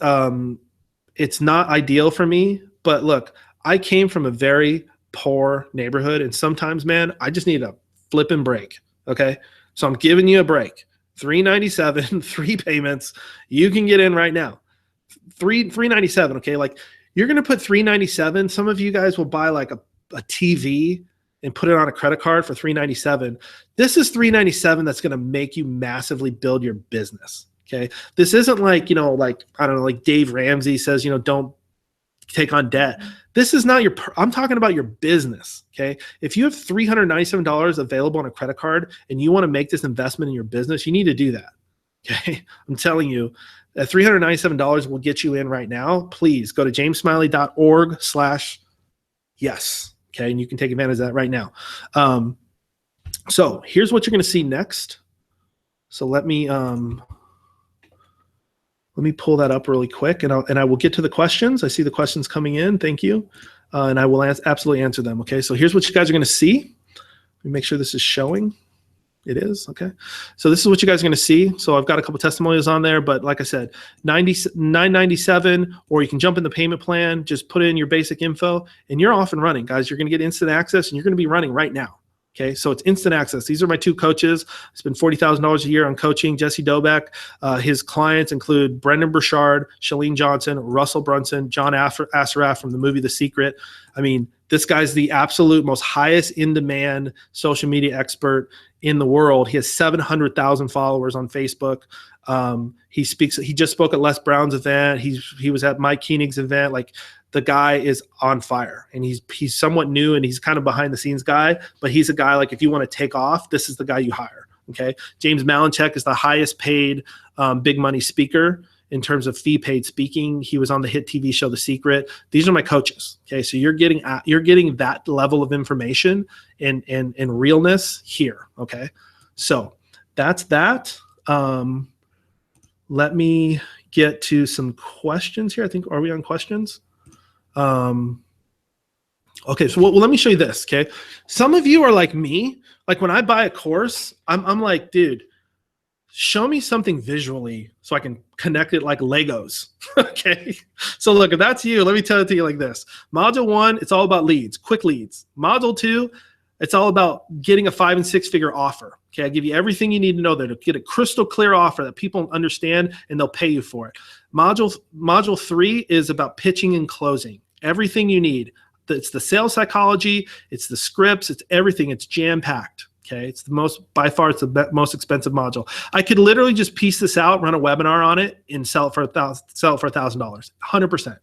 not ideal for me, but look, I came from a very poor neighborhood, and sometimes, man, I just need a flipping break. Okay, so I'm giving you a break. $397, 3 payments. You can get in right now. $397. Okay, like you're gonna put $397. Some of you guys will buy like a TV and put it on a credit card for $397. This is $397 that's gonna make you massively build your business. Okay. This isn't like, like, I don't know, like Dave Ramsey says, don't take on debt. This is not I'm talking about your business. Okay. If you have $397 available on a credit card and you want to make this investment in your business, you need to do that. Okay. I'm telling you that $397 will get you in right now. Please go to jamessmiley.org/yes. Okay. And you can take advantage of that right now. So here's what you're going to see next. So let me pull that up really quick, and I will get to the questions. I see the questions coming in. Thank you. And I will absolutely answer them. Okay, so here's what you guys are going to see. Let me make sure this is showing. It is. Okay, so this is what you guys are going to see. So I've got a couple testimonials on there, but like I said, $997, or you can jump in the payment plan, just put in your basic info, and you're off and running, guys. You're going to get instant access, and you're going to be running right now. Okay, so it's instant access. These are my 2 coaches. I spend $40,000 a year on coaching. Jesse Dobeck. His clients include Brendan Burchard, Shalene Johnson, Russell Brunson, John Assaraf from the movie The Secret. I mean, this guy's the absolute most highest in-demand social media expert in the world. He has 700,000 followers on Facebook. He just spoke at Les Brown's event. He was at Mike Koenig's event. Like, the guy is on fire, and he's somewhat new, and he's kind of behind the scenes guy, but he's a guy, like, if you want to take off, this is the guy you hire. Okay. James Malinchek is the highest paid big money speaker in terms of fee paid speaking. He was on the hit TV show The Secret. These are my coaches. Okay, so you're getting that level of information and realness here. Okay, so that's that. Let me get to some questions here. I think, are we on questions? Okay, so let me show you this. Okay, some of you are like me. Like when I buy a course, I'm like, dude, show me something visually so I can connect it like Legos. Okay, so look, if that's you, let me tell it to you like this. Module 1, it's all about leads, quick leads. Module 2, it's all about getting a 5 and 6 figure offer. Okay, I give you everything you need to know there to get a crystal clear offer that people understand and they'll pay you for it. Module 3 is about pitching and closing. Everything you need. It's the sales psychology, it's the scripts, it's everything. It's jam-packed. Okay, it's by far it's the most expensive module. I could literally just piece this out, run a webinar on it, and sell it for $1,000, 100%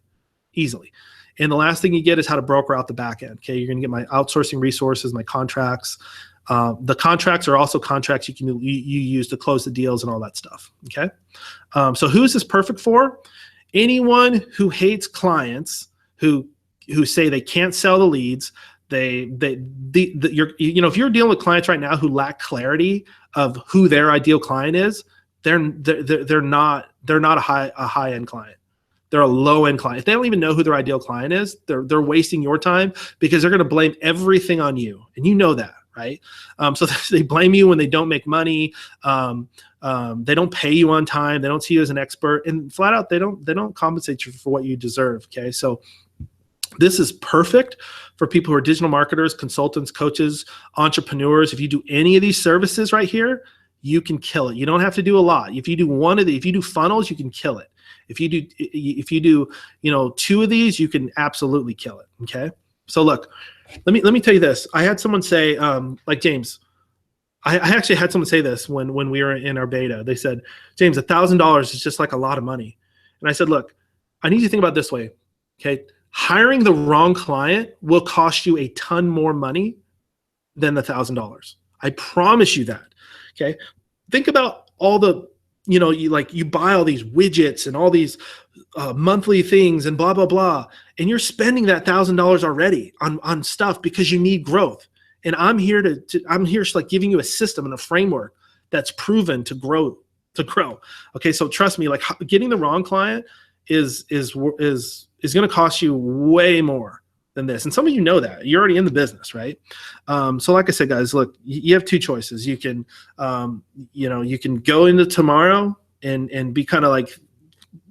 easily. And the last thing you get is how to broker out the back end. Okay, you're gonna get my outsourcing resources, my contracts. The contracts are also contracts you use to close the deals and all that stuff. Okay, so who is this perfect for? Anyone who hates clients who say they can't sell the leads. If you're dealing with clients right now who lack clarity of who their ideal client is, they're not a high end client. They're a low end client. If they don't even know who their ideal client is, they're wasting your time because they're going to blame everything on you, and you know that, right? So they blame you when they don't make money. They don't pay you on time. They don't see you as an expert, and flat out they don't compensate you for what you deserve. Okay, so this is perfect for people who are digital marketers, consultants, coaches, entrepreneurs. If you do any of these services right here, you can kill it. You don't have to do a lot. If you do funnels, you can kill it. If you do, 2 of these, you can absolutely kill it. Okay. So look, let me tell you this. I had someone say, like James, I actually had someone say this when we were in our beta. They said, James, $1,000 is just like a lot of money. And I said, look, I need you to think about it this way. Okay. Hiring the wrong client will cost you a ton more money than the $1,000. I promise you that. Okay. Think about all the, you buy all these widgets and all these monthly things and blah, blah, blah. And you're spending that $1,000 already on stuff because you need growth. And I'm here just like giving you a system and a framework that's proven to grow. Okay. So trust me, like getting the wrong client is going to cost you way more than this. And some of you know that. You're already in the business, right? So like I said, guys, look, you have 2 choices. You can, you can go into tomorrow and be kind of like,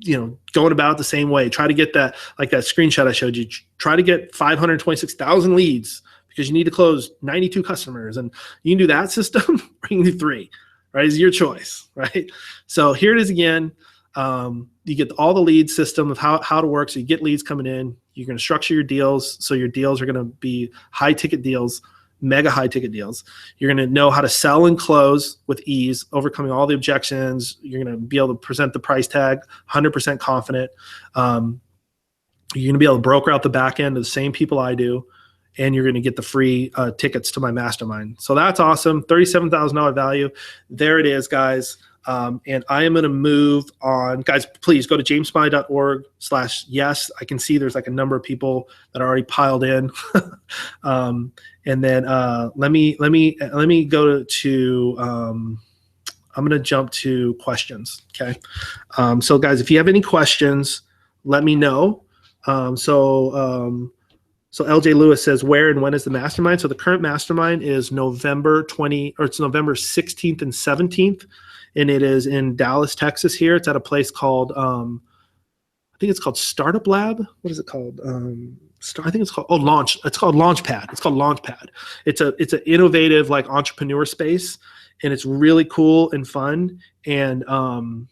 going about it the same way. Try to get that, like that screenshot I showed you. Try to get 526,000 leads because you need to close 92 customers. And you can do that system, or you can do 3, right? It's your choice, right? So here it is again. You get all the lead system of how to work. So you get leads coming in. You're going to structure your deals. So your deals are going to be high ticket deals, mega high ticket deals. You're going to know how to sell and close with ease, overcoming all the objections. You're going to be able to present the price tag, 100% confident. You're going to be able to broker out the back end to the same people I do. And you're going to get the free tickets to my mastermind. So that's awesome. $37,000 value. There it is, guys. And I am going to move on. Guys, please go to jamespy.org/yes. I can see there's like a number of people that are already piled in. And then let me go to I'm going to jump to questions. Okay. So guys, if you have any questions, let me know. So LJ Lewis says, where and when is the mastermind? So the current mastermind is November 16th and 17th. And it is in Dallas, Texas here. It's at a place called, I think it's called Startup Lab. What is it called? I think it's called Launch. It's called Launchpad. It's called Launchpad. It's an innovative like entrepreneur space, and it's really cool and fun. And and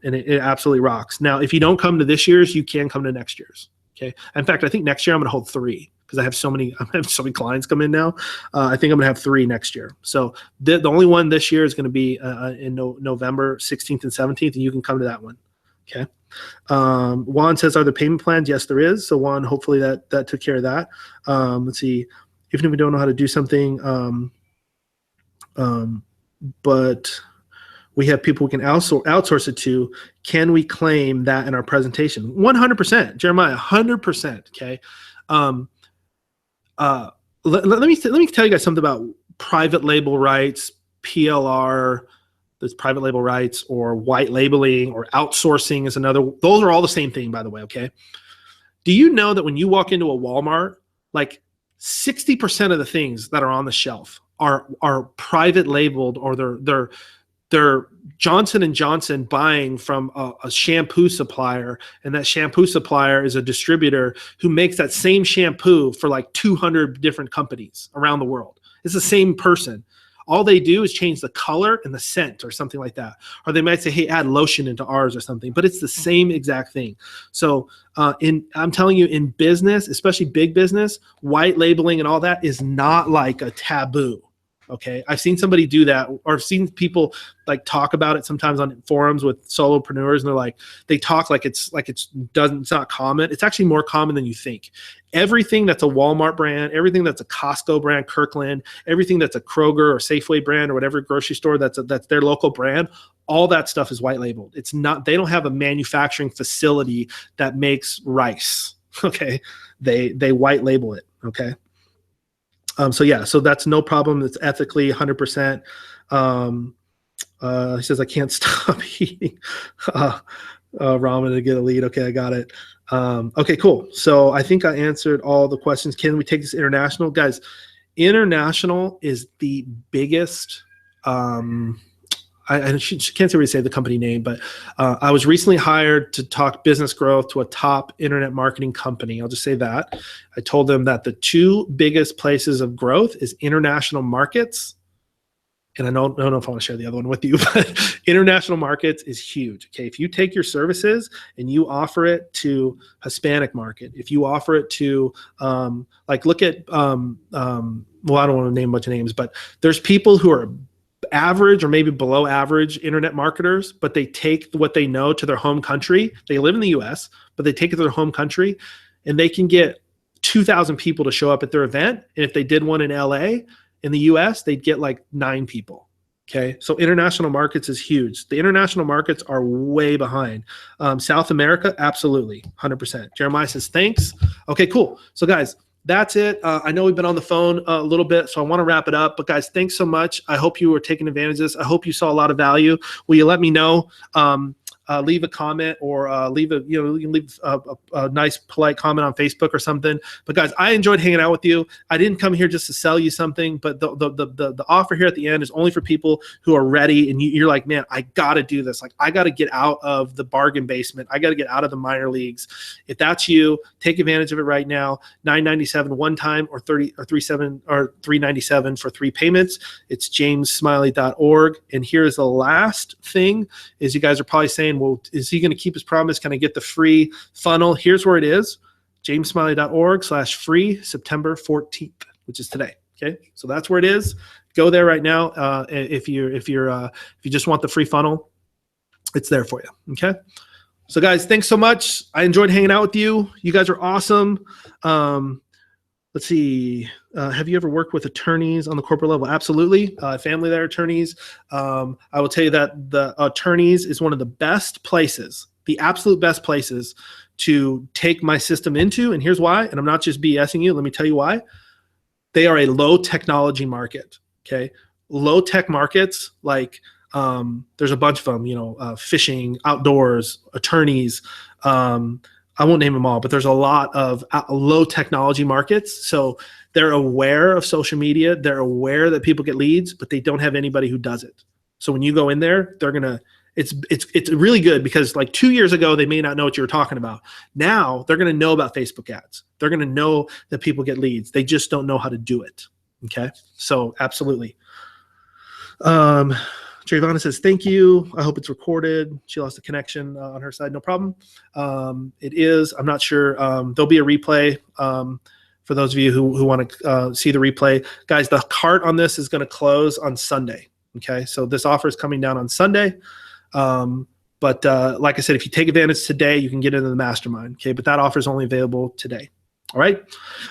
it absolutely rocks. Now, if you don't come to this year's, you can come to next year's. Okay. In fact, I think next year I'm going to hold 3 because I have so many clients come in now. I think I'm going to have 3 next year. So the only one this year is going to be in November 16th and 17th, and you can come to that one. Okay. Juan says, are there payment plans? Yes, there is. So Juan, hopefully that took care of that. Let's see. Even if we don't know how to do something, but we have people we can outsource it to. Can we claim that in our presentation? 100%, Jeremiah, 100%. Okay. Let me tell you guys something about private label rights, PLR, that's private label rights, or white labeling, or outsourcing is another. Those are all the same thing, by the way. Okay. Do you know that when you walk into a Walmart, like 60% of the things that are on the shelf are private labeled, or they're Johnson & Johnson buying from a shampoo supplier, and that shampoo supplier is a distributor who makes that same shampoo for like 200 different companies around the world. It's the same person. All they do is change the color and the scent or something like that. Or they might say, hey, add lotion into ours or something, but it's the same exact thing. So I'm telling you, in business, especially big business, white labeling and all that is not like a taboo. Okay. I've seen somebody do that, or I've seen people like talk about it sometimes on forums with solopreneurs, and they're like, they talk like it's not common. It's actually more common than you think. Everything that's a Walmart brand, everything that's a Costco brand, Kirkland, everything that's a Kroger or Safeway brand, or whatever grocery store that's their local brand, all that stuff is white labeled. It's not, they don't have a manufacturing facility that makes rice. Okay. They white label it. Okay. So that's no problem. It's ethically 100%. He says, I can't stop eating ramen to get a lead. Okay, I got it. Okay, cool. So I think I answered all the questions. Can we take this international? Guys, international is the biggest, I can't say really say the company name, but I was recently hired to talk business growth to a top internet marketing company. I'll just say that. I told them that the two biggest places of growth is international markets. And I don't know if I want to share the other one with you, but international markets is huge. Okay. If you take your services and you offer it to Hispanic market, if you offer it to, like, look at, well, I don't want to name a bunch of names, but there's people who are average or maybe below average internet marketers, but they take what they know to their home country. They live in the US, but they take it to their home country, and they can get 2,000 people to show up at their event. And if they did one in LA, in the US, they'd get like 9 people. Okay. So international markets is huge. The international markets are way behind. South America, absolutely. 100%. Jeremiah says, thanks. Okay, cool. So guys, that's it. I know we've been on the phone a little bit, so I want to wrap it up. But guys, thanks so much. I hope you were taking advantage of this. I hope you saw a lot of value. Will you let me know? Leave a comment, or leave a nice, polite comment on Facebook or something. But guys, I enjoyed hanging out with you. I didn't come here just to sell you something, but the offer here at the end is only for people who are ready, and you're like, man, I got to do this. Like, I got to get out of the bargain basement. I got to get out of the minor leagues. If that's you, take advantage of it right now. $997 one time, or $397 for 3 payments. It's jamessmiley.org. And here's the last thing: is you guys are probably saying, well, is he going to keep his promise? Can I get the free funnel? Here's where it is: jamessmiley.org/free September 14th, which is today. Okay. So that's where it is. Go there right now. If you just want the free funnel, it's there for you. Okay. So guys, thanks so much. I enjoyed hanging out with you. You guys are awesome. Let's see. Have you ever worked with attorneys on the corporate level? Absolutely. Family that are attorneys. I will tell you that the attorneys is one of the best places, the absolute best places to take my system into. And here's why. And I'm not just BSing you. Let me tell you why. They are a low technology market. Okay. Low tech markets, like there's a bunch of them, fishing, outdoors, attorneys, I won't name them all, but there's a lot of low technology markets. So they're aware of social media. They're aware that people get leads, but they don't have anybody who does it. So when you go in there, it's really good, because like 2 years ago, they may not know what you were talking about. Now they're going to know about Facebook ads. They're going to know that people get leads. They just don't know how to do it. Okay. So absolutely. Trayvonna says, thank you. I hope it's recorded. She lost a connection on her side. No problem. It is. I'm not sure. There'll be a replay for those of you who want to see the replay. Guys, the cart on this is going to close on Sunday. Okay. So this offer is coming down on Sunday. But like I said, if you take advantage today, you can get into the mastermind. Okay. But that offer is only available today. All right.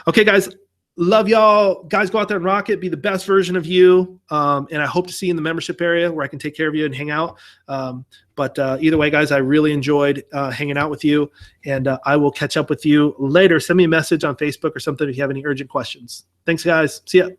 Okay, guys. Love y'all. Guys, go out there and rock it. Be the best version of you. And I hope to see you in the membership area where I can take care of you and hang out. But either way, guys, I really enjoyed hanging out with you. And I will catch up with you later. Send me a message on Facebook or something if you have any urgent questions. Thanks, guys. See ya.